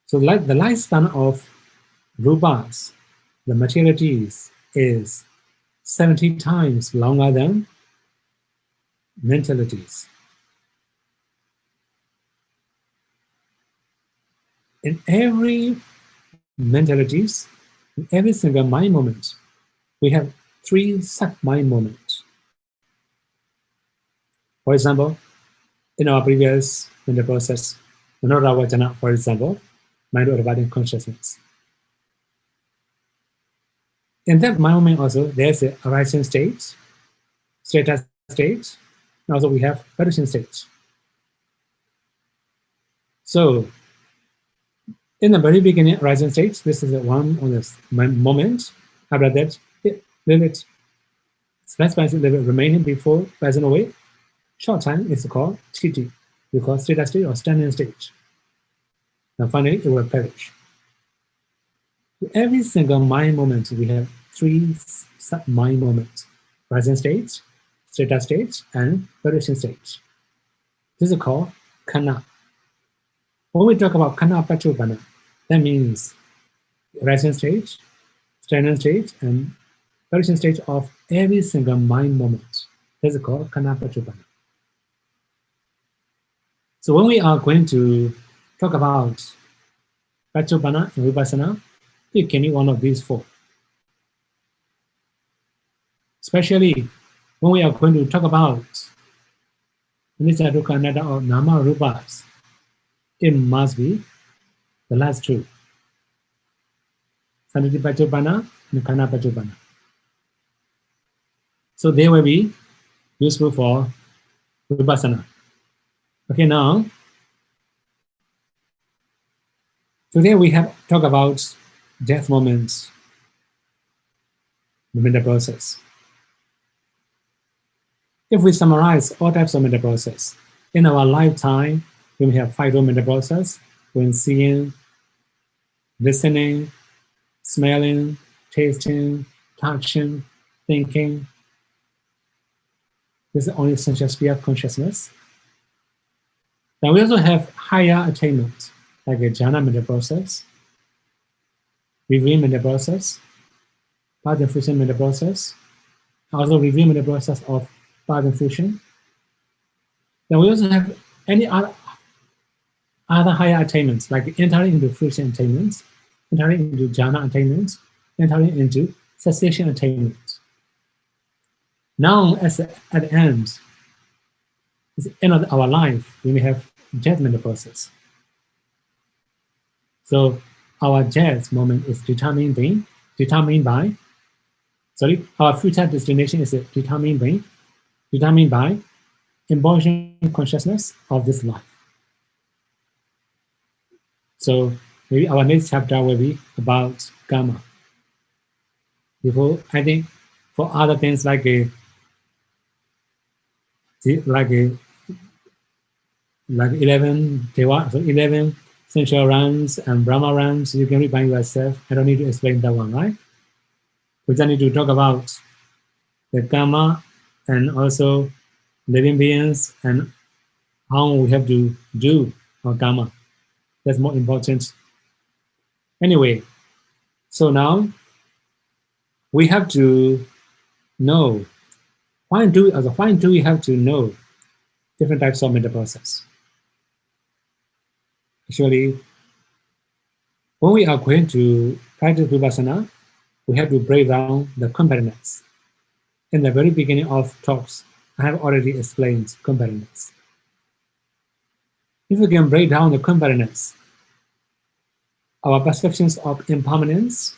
So like the lifespan of rupas, the materialities is 70 times longer than mentalities. In every mentalities, in every single mind moment, we have 3 sub-mind moments. For example, in our previous mental process, Manora Vajana, for example, mind or abiding consciousness. In that mind moment also, there's a arising stage, theta stage, and also we have perishing stage. So in the very beginning, arising stage, this is the one on this moment. After that, limit, remaining before passing away. Short time is called Chiti, we call theta stage or standing stage. Now finally, it will perish. Every single mind moment, we have 3 sub-mind moments: rising stage, theta stage, and perishing stage. This is called Kana. When we talk about Kana Pachupana, that means rising stage, standing stage, and perishing stage of every single mind moment. This is called Kana Pachupana. So when we are going to talk about Pachupana and Vipassana, you can use one of these 4. Especially when we are going to talk about Anicca, Dukkha, Anatta or Nama Rupas, it must be the last 2. Sanati Pachupana and Kana Pachupana. So they will be useful for Vipassana. Okay, now, today we have talked about death moments, the mental process. If we summarize all types of mental process, in our lifetime, we may have 5 mental process when seeing, listening, smelling, tasting, touching, thinking. This is only essential sphere of consciousness. Then we also have higher attainment, like a jhana mental process, review mental process, path and fusion mental process, also review mental process of path and fusion. Then we also have any other higher attainments, like entering into fusion attainments, entering into jhana attainment, entering into cessation attainment. Now, at the end, at the end of our life, we may have judgment process. So our judge moment is determined by, our future destination is determined by embodiment consciousness of this life. So maybe our next chapter will be about karma. Before, I think for other things like 11 Deva, so 11 sensual realms and Brahma realms, you can read by yourself. I don't need to explain that one, right? We just need to talk about the karma and also living beings and how we have to do our karma. That's more important. Anyway, so now we have to know why do we have to know different types of mental process? Actually, when we are going to practice vipassana, we have to break down the competitiveness. In the very beginning of talks, I have already explained competitiveness. If we can break down the competitiveness, our perceptions of impermanence,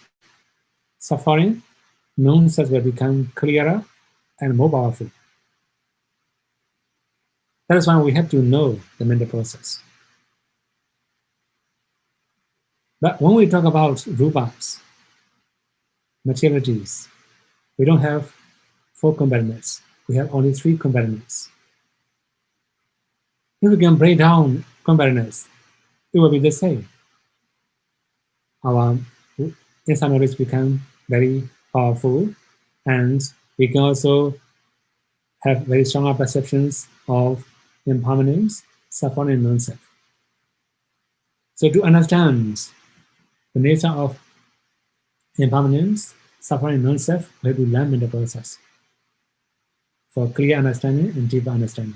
suffering, non-self will become clearer and more powerful. That is why we have to know the mental process. But when we talk about rupas, materialities, we don't have 4 competitiveness. We have only 3 competitiveness. If we can break down competitiveness, it will be the same. Our inside knowledge become very powerful, and we can also have very strong perceptions of impermanence, suffering, and non-self. So to understand the nature of impermanence, suffering, and non-self, we have to learn mental process for clear understanding and deeper understanding.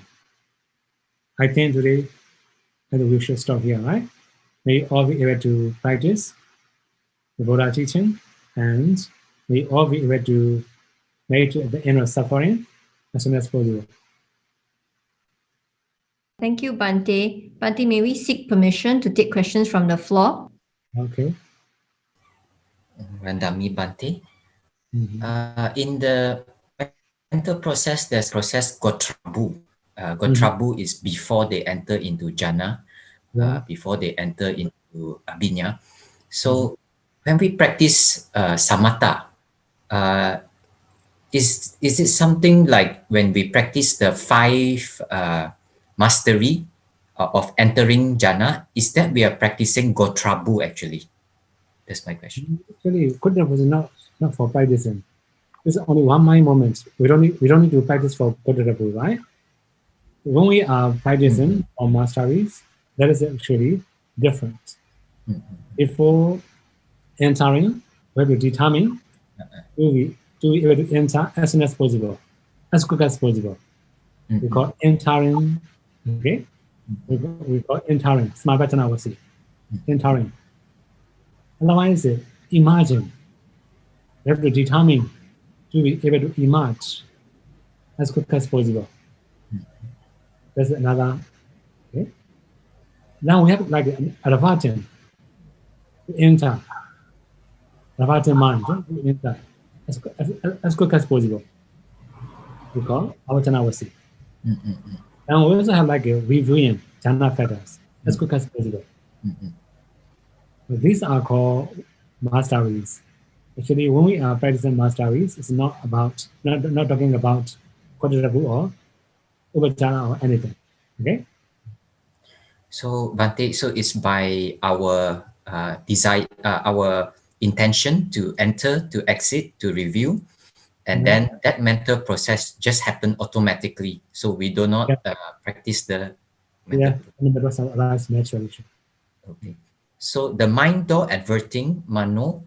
I think today we should stop here, right? May all be able to practice the Buddha teaching, and may all be able to make it at the end of suffering as soon as possible. Thank you, Bhante. Bhante, may we seek permission to take questions from the floor? Okay. Randami Bhante. In the mental process, there's process Gotrabu. Gotrabu is before they enter into jhana, before they enter into abhinya. So when we practice samatha, is it something like when we practice the 5 mastery of entering jhana, is that we are practicing Gotrabu actually? That's my question. Actually, Gotrabu is not for practicing. It's only one mind moment. We don't need to practice for Gotrabu, right? When we are practicing for masteries, that is actually different. Before entering, we have to determine to be able to enter as soon as possible, as quick as possible. We call entering, okay? We call entering, Smavatana Vasi, entering. Otherwise, imagine. We have to determine to be able to emerge as quick as possible. That's another, okay? Now we have like an advertent to enter, advertent mind, to enter as quick as possible. We call Avatana Vasi. And we also have like a reviewing jhana factors as quick as possible. So these are called masteries. Actually, when we are practicing masteries, it's not talking about Gotrabu or Upachara or anything. Okay? So Bhante, so it's by our desire, our intention to enter, to exit, to review, and then that mental process just happen automatically. So we do not practice the mental process arises naturally. Okay. So the mind door adverting mano,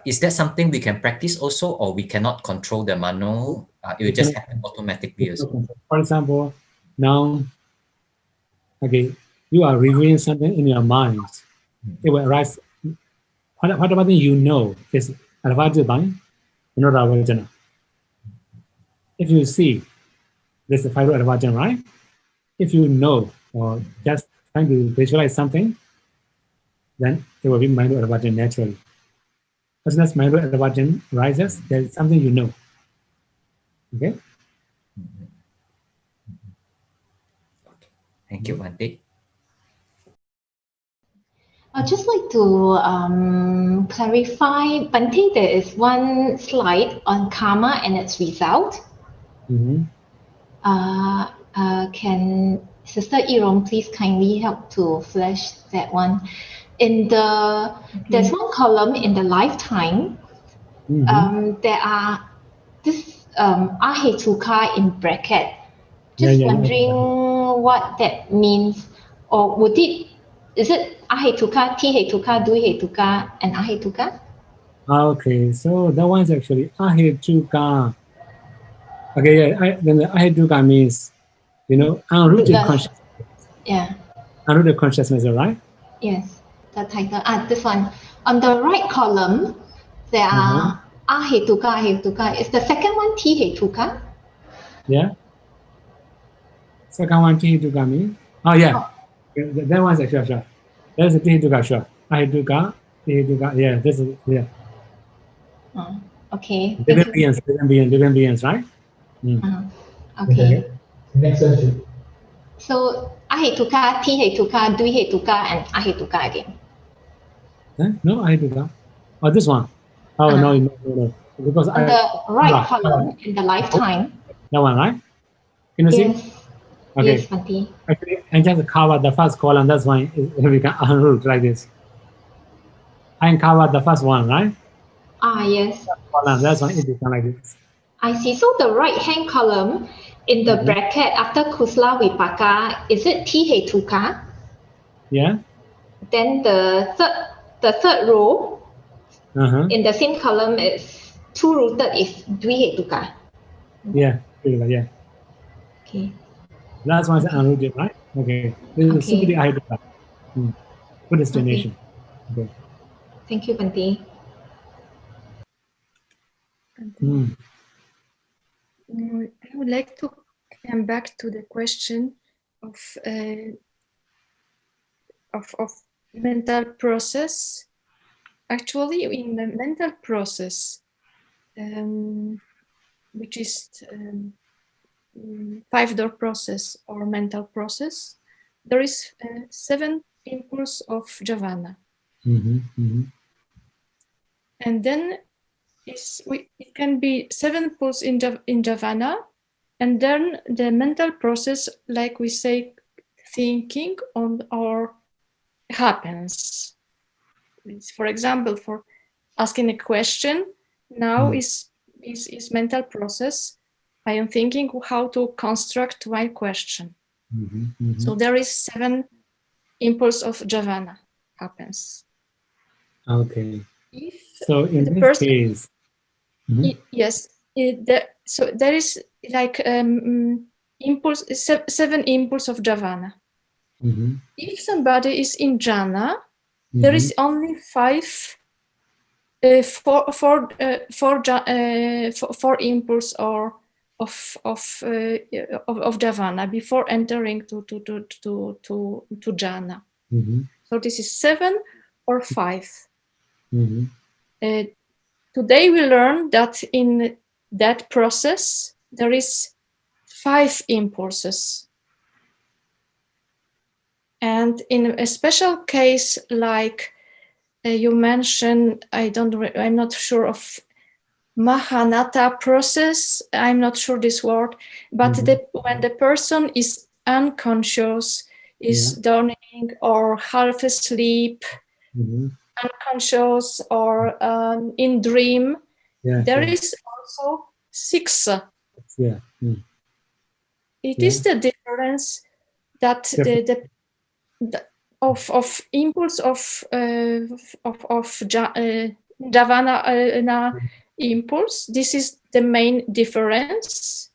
is that something we can practice also, or we cannot control the mano? It will just happen automatically also. For example, now, okay, you are reviewing something in your mind. it will arise. What about the you know is advajana by anodavajana. If you see, there's a five advajana, right? If you know or just trying to visualize something, then it will be mindful advajana naturally. As soon as mindful advajana rises, there's something you know. Okay? Thank you, Bhante. I'd just like to clarify, Bhante, there is one slide on karma and its result. Can Sister Irong please kindly help to flash that one? There's one column in the lifetime. There are this ahetuka in bracket. Just wondering what that means, or is it ahetuka, tihetuka, duhetuka, and ahetuka? Okay, so that one is actually ahetuka. Okay, yeah, then the ahetuka means, unrooted consciousness. Yeah. Unrooted consciousness, right? Yes, the title. This one. On the right column, there are ahetuka. Is the second one tihetuka? Yeah. Second one, tihetuka means? Oh, yeah. That one's actually sure. There's a tihetuka, sure. Ahetuka, tihetuka, yeah, this is, yeah. Okay. Living beings, right? Okay. Next session. So ahetuka, tihetuka, duhetuka, and ahetuka again. No, ahetuka. Oh, this one. Oh, no. Because on the right column in the lifetime. That one, right? Can you see? Okay. Yes, Bhante. Actually, I just cover the first column. That's why we can unroot like this. I cover the first one, right? Yes. Column. That's why it becomes like this. I see. So the right-hand column in the bracket after kusala vipaka, is it tihetuka? Yeah. Then the third row in the same column is two-rooted is dvihetuka. Yeah. Yeah. Okay. Last one is unrooted, right? Okay. This is super ahetuka. Good destination. Okay. Thank you, Bhante. I would like to come back to the question of mental process. Actually, in the mental process, which is five-door process or mental process, there is 7 impulse of jhana. And then it can be 7 pulse in jhana, and then the mental process, like we say, thinking on or happens. For example, for asking a question, now is mental process. I am thinking how to construct my question. So there is 7 impulse of jhana happens. Okay. If so in this person, case, yes, so there is like impulse 7 impulse of jhana. If somebody is in jhana, there is only 4 impulse or of jhana before entering to jhana. So this is 7 or 5. Today we learn that in that process there is 5 impulses. And in a special case like you mentioned, I'm not sure of Mahanata process, I'm not sure this word, but when the person is unconscious, is dawning or half asleep, unconscious or in dream, there is also 6. It is the difference that the of impulse of jhana impulse. This is the main difference.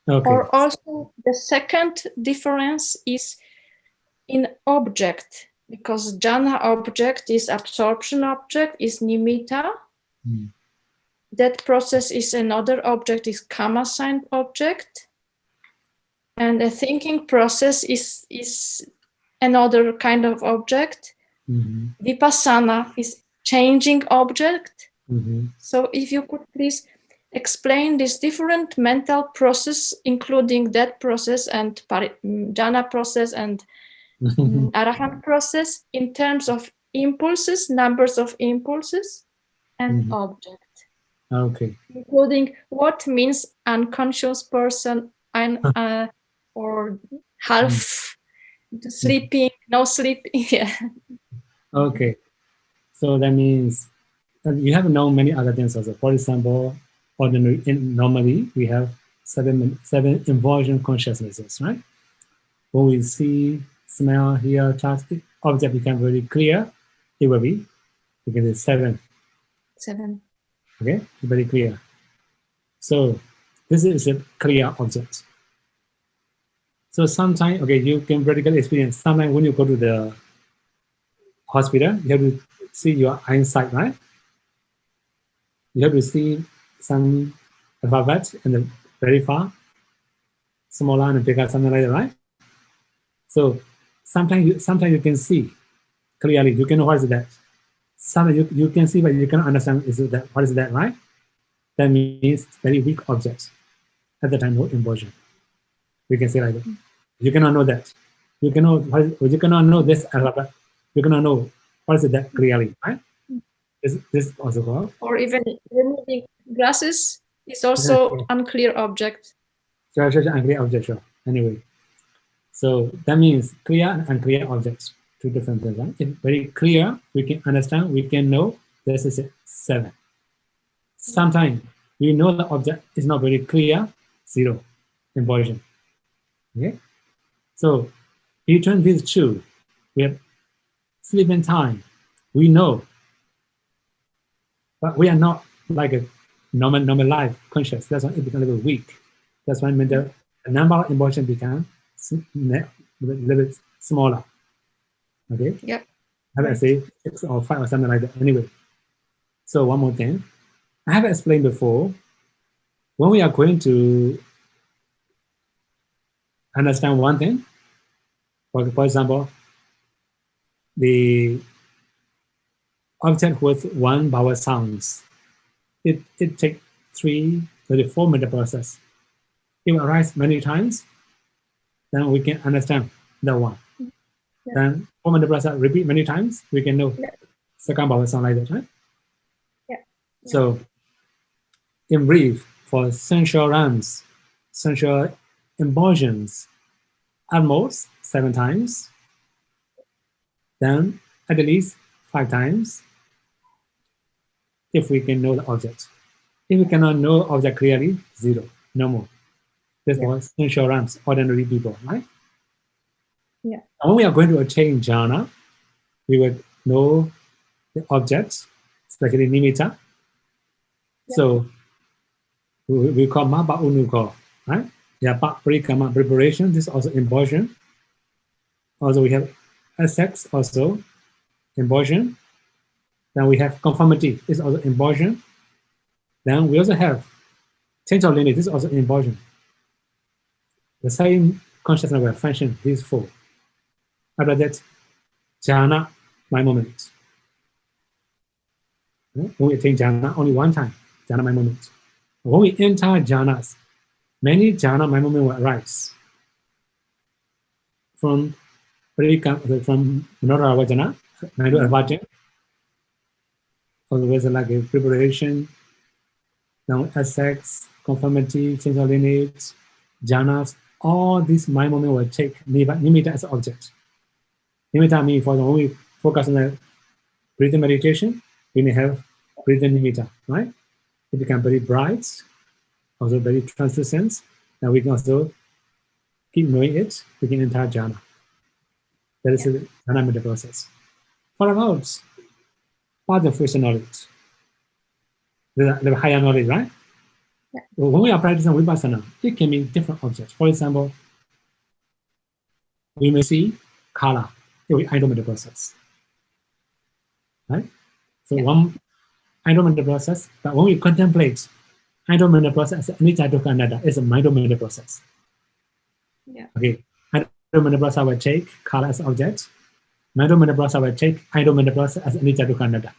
Or also the second difference is in object. because jhana object is absorption object, is nimitta. That process is another object, is karma sign object. And a thinking process is another kind of object. Vipassana is changing object. So if you could please explain this different mental process, including that process and jhana process and arahant process, in terms of impulses, numbers of impulses, and object. Okay. Including what means unconscious person and or half sleeping, no sleeping. Yeah. Okay. So that means you have known many other things also. For example, normally we have seven involution consciousnesses, right? When we see, smell, hear, touch, object become very clear, it will be, you can say 7. Okay, very clear. So this is a clear object. So sometimes, okay, you can practically experience, sometimes when you go to the hospital, you have to see your eyesight, right? You have to see some alphabet and very far, smaller and bigger, something like that, right? So sometimes you can see clearly, you can know what is that. Sometimes you can see, but you cannot understand what is that, right? That means very weak objects. At the time, no inversion. We can say like that. You cannot know that. You cannot know this alphabet. You cannot know what is that clearly, right? This also called. Or even removing glasses is also unclear object. Sure, unclear object, sure. Anyway, so that means clear and unclear objects, two different things, right? If very clear, we can understand, we can know this is 7. Sometimes we know the object is not very clear, 0, inversion. Okay? So between these two, we have sleeping time. We know, but we are not like a normal life conscious. That's why it becomes a little weak. That's why the number of inversion becomes a little bit smaller. Okay? Yep. I say 6 or 5 or something like that. Anyway, so one more thing. I have explained before, when we are going to understand one thing, for example, the object with 1 vowel sounds, it takes 4-minute process. It will arise many times, then we can understand that one. Yeah. Then 4-minute process, repeat many times, we can know second vowel sound like that, right? Yeah. So, in brief, for sensual realms, sensual involsions, at most 7 times, then at least 5 times, if we can know the object. If we cannot know object clearly, 0, no more. This was sensual realms, ordinary people, right? Yeah. And when we are going to attain jhana, we would know the objects, especially nimitta. Yeah. So we call mabba unuko, right? Yeah, parikama, preparation, this is also inversion. Also we have assex, also inversion. Then we have conformity, this is also inversion. Then we also have change of lineage, this is also inversion. The same consciousness will function, these 4. After that, jhana, my moment. When we attain jhana, only one time, jhana, my moment. When we enter jhanas, many jhana, my moment will arise. From Manora Vajana, Naidu Arvajana, always like a preparation, now assex, conformity, change of lineage, jhanas, all these mind moment will take nimitta as an object. Nimitta means, for example, when we focus on the breathing meditation, we may have breathing nimitta, right? It becomes very bright, also very translucent, and we can also keep knowing it, we can enter jhana. That is the jhana process. For about part of first knowledge, the higher knowledge, right? Yeah. When we are practicing vipassana, it can be different objects. For example, we may see color. it will be idle mental process. Right? So one idle mental process, but when we contemplate idle mental process, anicca dukkha anatta is a mindful mental process. Yeah. Okay. Idle mental process will take color as object. Mindful mental process will take idle mental process as anicca dukkha anatta.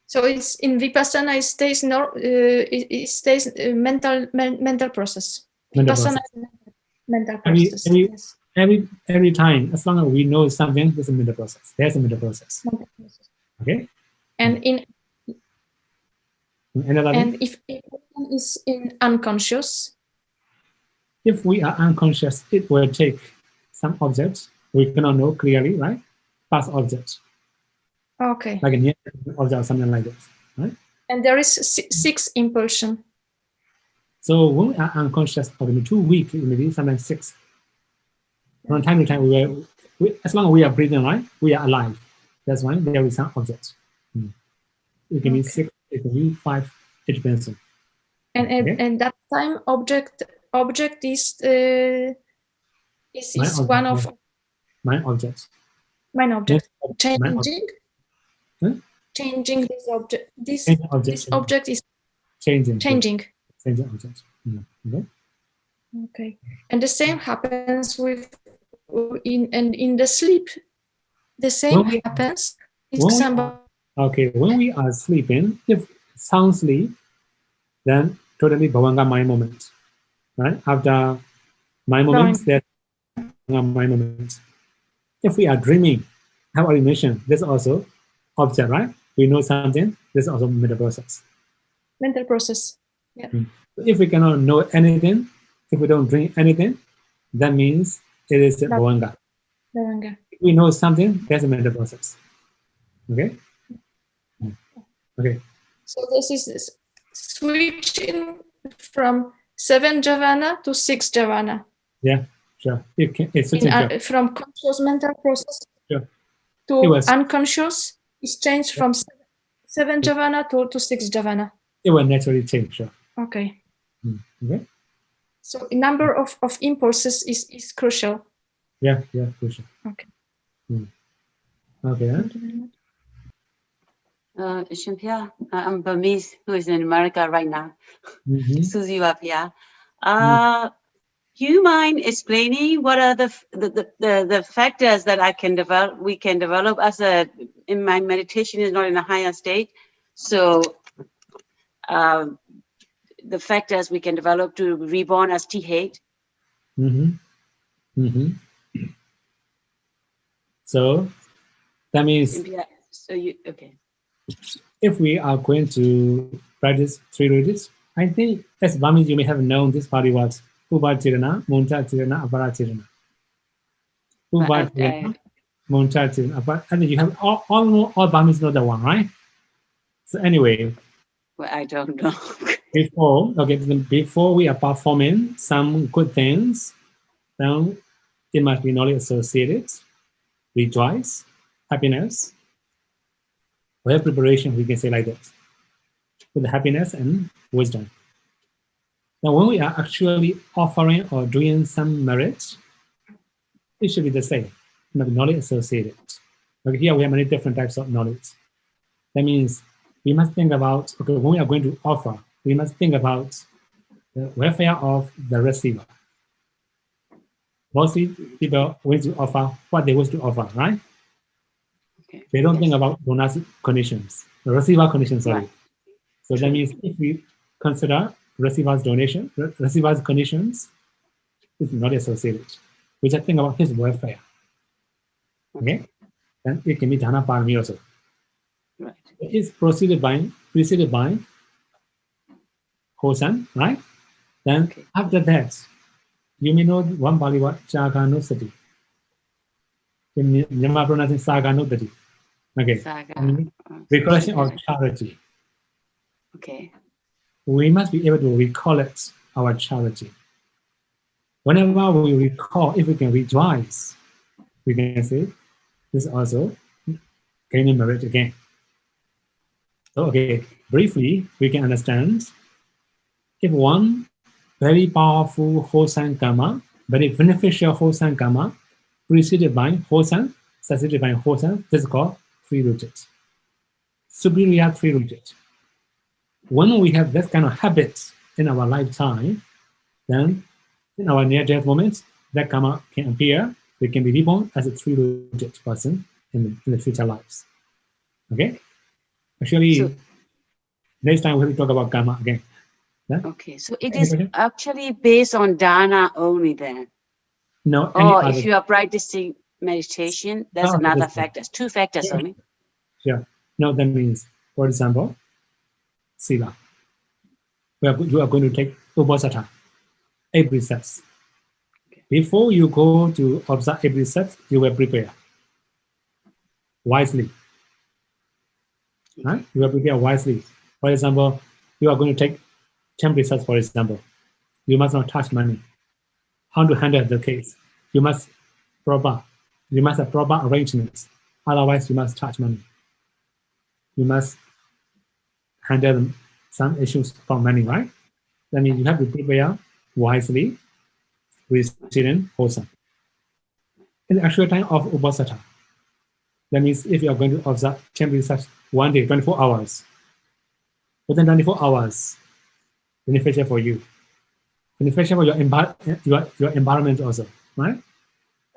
So it's in vipassana. It stays mental process. Mental Vipassana process. is mental process. Yes. Every time, as long as we know something, there's a mental process. There's a mental process. Mental process. Okay. And Another and if a person is in unconscious, if we are unconscious, it will take some objects we cannot know clearly, right? Past objects, okay. like a near object or something like this, right? And there is six impulsion. So when we are unconscious, or maybe 2 weeks, maybe sometimes 6. From time to time, as long as we are breathing, right? We are alive. That's why there is some objects. It can be 6, it can be 5, it depends. And that time object is one of my objects. Mine object. Changing. Changing this object. This object is changing. Changing objects. Okay. Okay. And the same happens in the sleep. The same happens. When we are sleeping, if sound sleep, then totally bhavanga mind moments. Right? After mind moments, there's mind moments. If we are dreaming, have hallucination, there's also object, right? We know something, there's also mental process. Mental process. Yeah. If we cannot know anything, if we don't dream anything, that means it is bhavanga. If we know something, there's a mental process. Okay? Okay. So this is switching from 7 jhana to 6 jhana. Yeah, sure. From conscious mental process to unconscious, it's changed from 7 jhana to 6 jhana. It will naturally change, sure. Okay. Okay. So the number of impulses is crucial. Yeah, crucial. Okay. Okay. Shimpia, I'm Burmese, who is in America right now. Susie up here. Do you mind explaining what are the factors that we can develop as in my meditation is not in a higher state? So the factors we can develop to reborn as T8. So that means okay. If we are going to practice 3 rudis, I think as Burmese you may have known this body was Upatirana, Muntatirana, Aparatirana. Upatirana, Muntatirana, I think you have all Burmese know that one, right? So anyway. Well, I don't know. Before we are performing some good things, then it must be knowledge associated, rejoice, happiness. We have preparation, we can say like that, with happiness and wisdom. Now, when we are actually offering or doing some merit, it should be the same, it must be knowledge associated. Okay, here we have many different types of knowledge. That means we must think about, when we are going to offer, we must think about the welfare of the receiver. Mostly people want to offer what they wish to offer, right? Okay. They don't think about donor conditions, the receiver conditions, sorry. Right. So that means if we consider receiver's donation, receiver's conditions, it's not associated. We just think about his welfare. Okay? And it can be dana parami also. Right. It's preceded by Hosan, right? Then after that, you may know one Pali word, Chaganusati. In Myanmar pronouncing Saganudati. Okay. Recollection of charity. Okay. We must be able to recollect our charity. Whenever we recall, if we can rejoice, we can say this also gaining merit again. So, okay, briefly, we can understand if one very powerful Hosan karma, very beneficial Hosan karma, preceded by Hosan, sensitive and wholesome. This is called three-rooted. Superior three-rooted. When we have that kind of habit in our lifetime, then in our near-death moments, that karma can appear. We can be reborn as a three-rooted person in the future lives. Okay? Actually, so, next time we'll talk about karma again. Yeah? Okay, so it is actually based on dana only then? No. Or if you are practicing meditation, that's another factor. Two factors only. Yeah. No, that means, for example, sila. You are going to take Uposatha, 8 precepts. Okay. Before you go to observe 8 precepts, you will prepare wisely. Okay. Right? You will prepare wisely. For example, you are going to take 10 precepts, for example. You must not touch money. How to handle the case? You must have proper arrangements. Otherwise, you must touch money. You must handle some issues from money, right? That means you have to prepare wisely, resilient, wholesome. In the actual time of Uposatha, that means if you are going to observe 10 precepts one day, 24 hours, within 24 hours, beneficial for you. Beneficial for your environment also, right?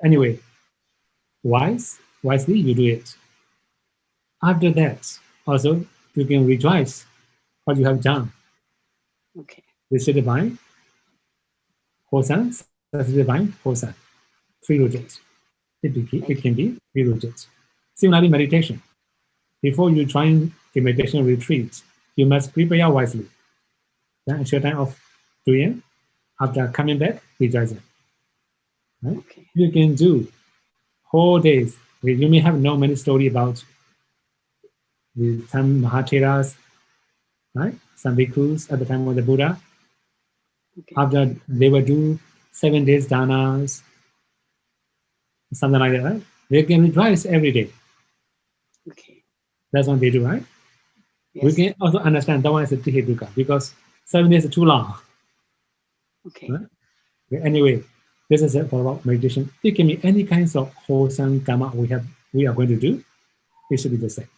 Anyway, wisely you do it. After that, also you can rejoice what you have done. Okay. This divine, wholesome, divine, wholesome, three-rooted. It can be three-rooted. Similarly, meditation. Before you join a meditation retreat, you must prepare wisely. Then at your time of doing, after coming back, rejoicing. Right? Okay. You can do whole days. You may have known many stories about some Mahatheras, right? Some bhikkhus at the time of the Buddha. Okay. After they would do 7 days dhanas, something like that, right? They can rejoice every day. Okay. That's what they do, right? Yes. We can also understand that one is a tihe dukkha because 7 days is too long. Okay. Right? Anyway, this is it for about meditation. It can be any kinds of wholesome karma we are going to do. It should be the same.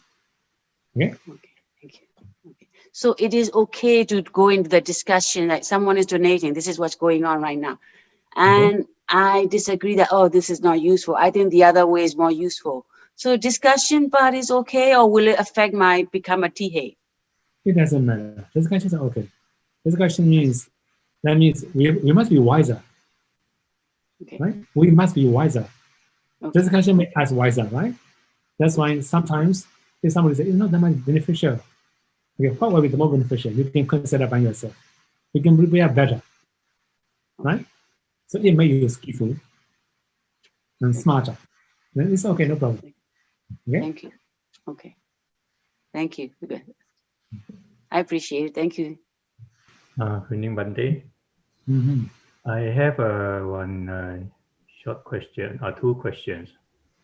Okay? Okay, thank you. Okay. So it is okay to go into the discussion like someone is donating, this is what's going on right now. And I disagree that, oh, this is not useful. I think the other way is more useful. So discussion part is okay, or will it affect my become a tihe? It doesn't matter. Discussions are okay. Discussion means, that means we must be wiser. Okay. Right? We must be wiser. Okay. Discussion makes us wiser, right? That's why sometimes if somebody says, it's not that much beneficial. Okay, what will be the more beneficial? You can consider by yourself. You can prepare better. Right? So it makes you skillful and smarter. Then it's okay, no problem. Okay? Thank you. Okay. Thank you. I appreciate it. Thank you. Huning Bante. I have one short question or 2 questions.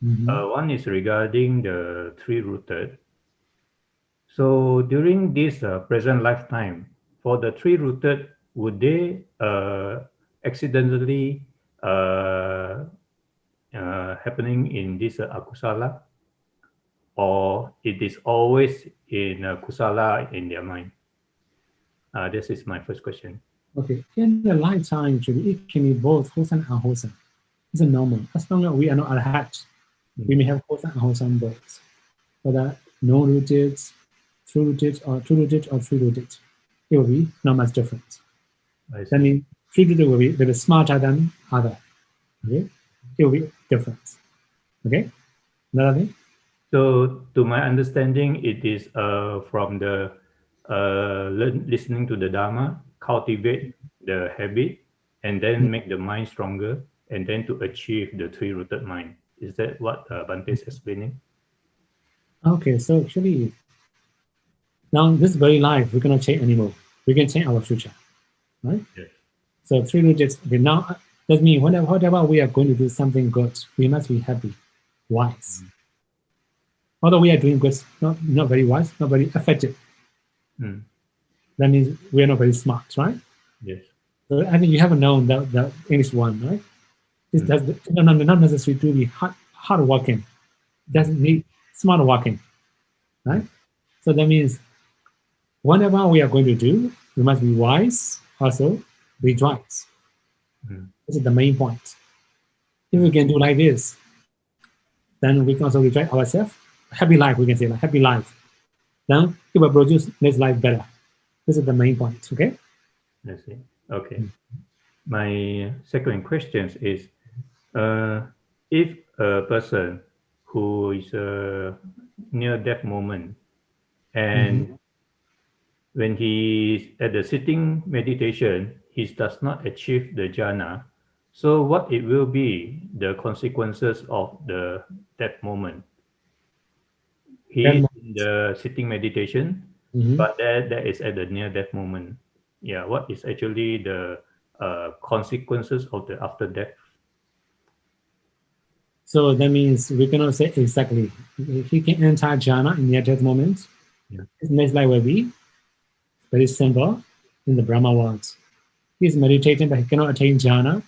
One is regarding the three-rooted. So during this present lifetime, for the three-rooted, would they accidentally happening in this akusala, or it is always in kusala in their mind? This is my first question. Okay, in the lifetime, it can be both wholesome and unwholesome. It's a normal. As long as we are not arhat, we may have wholesome and unwholesome both. Whether no-rooted, true-rooted, or two-rooted, or three-rooted, it will be not much different. That means three-rooted will be a little smarter than other. Okay, it will be different. Okay, another thing. So, to my understanding, it is from the listening to the Dharma, cultivate the habit, and then make the mind stronger, and then to achieve the three-rooted mind. Is that what Bante is explaining? Okay, so actually, now this very life, we cannot change anymore. We can change our future, right? Yes. So three-rooted, now, that means whatever we are going to do something good, we must be happy, wise. Although we are doing good, not very wise, not very effective. That means we are not very smart, right? Yes. So I think you haven't known the English one, right? It's not necessary to be hard working. Doesn't need smart walking, right? So that means whatever we are going to do, we must be wise, also rejoice. This is the main point. If we can do like this, then we can also rejoice ourselves. Happy life, we can say, like happy life. Then it will produce this life better. This is the main point, okay? I see. Okay. My second question is, if a person who is near death moment, and when he is at the sitting meditation, he does not achieve the jhana, so what it will be the consequences of the death moment? He is in the sitting meditation, but that is at the near death moment. Yeah, what is actually the consequences of the after death? So that means we cannot say exactly. If he can enter jhana in near death moment, his next life will be very simple in the Brahma world. He's meditating, but he cannot attain jhana.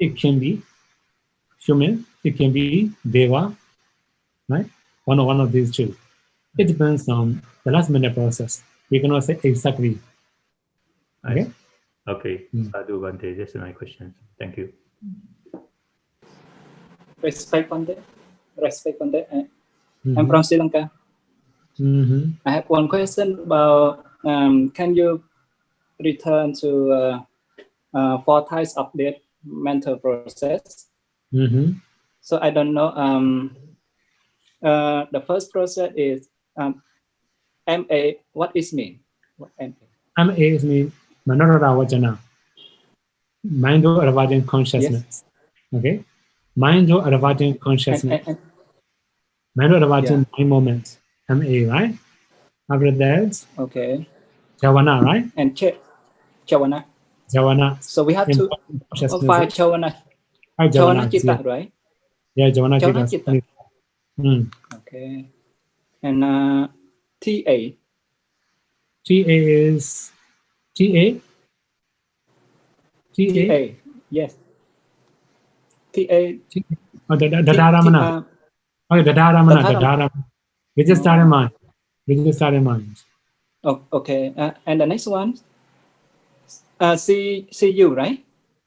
It can be human, it can be deva, right? One of these two. It depends on the last minute process. We cannot say exactly. Okay? Okay, Sādhu Bhante, that's my question. Thank you. Respect on that. I'm from Sri Lanka. I have one question about, can you return to 4 types of death mental process? So I don't know. The first process is MA. What is mean? What MA? MA is mean Manora Vajana. Mind or avoiding consciousness. Yes. Okay? Mind or avoiding consciousness. Mind or avoiding mind moments. MA, right? After that, okay. Javana, right? And Javana. Javana. So we have to find Javana. Javana Chitta, right? Yeah, Javana Chitta. Okay. And TA. TA is TA? TA. Yes. TA. Oh, the Dharamana. Okay, the Dharamana. We just started mind. Oh, okay. And the next one, CU, right?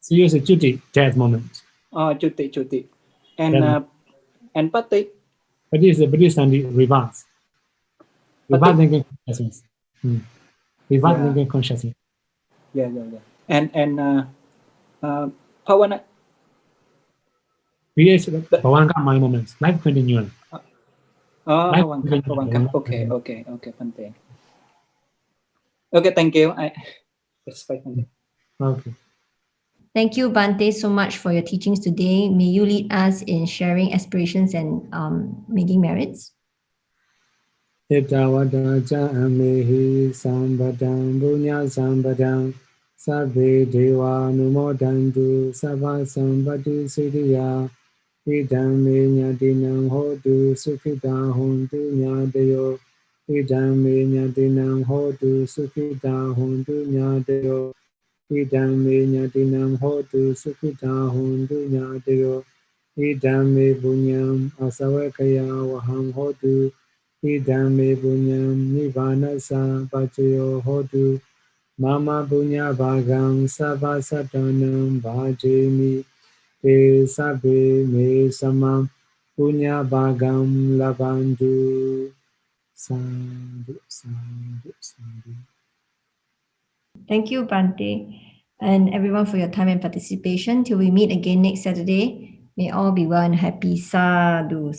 CU is a Chuti, death moment. Oh, Chuti. And Pati? Pati is the Buddhist and the reverse. Reverse thinking consciousness. Reverse thinking consciousness. Yeah. And Pavana? Bhavanka mind moments. Life continuum. Bhavanka. Okay, Bhante. Okay, thank you. I respect Bhante. Okay. Thank you, Bhante, so much for your teachings today. May you lead us in sharing aspirations and making merits. Etavada cha amehi sambadam bunya sambadam sabbe deva numodantu sabha sambati siddhya idam me nyadinam hodu sukhita hontu nyadayo idam me nyadinam hodu sukhita hontu nyadayo idam me nyadinam hodu sukhita hontu nyadayo idam me bunyam asavakaya waham hodu idam me bunyam nibbanasa pacayo hodu mama bunya bhagam sabha satanam bhajemi te sabbe me samam bunya bhagam labantu. Sādhu. Thank you, Bhante, and everyone for your time and participation. Till we meet again next Saturday, may all be well and happy. Sādhu.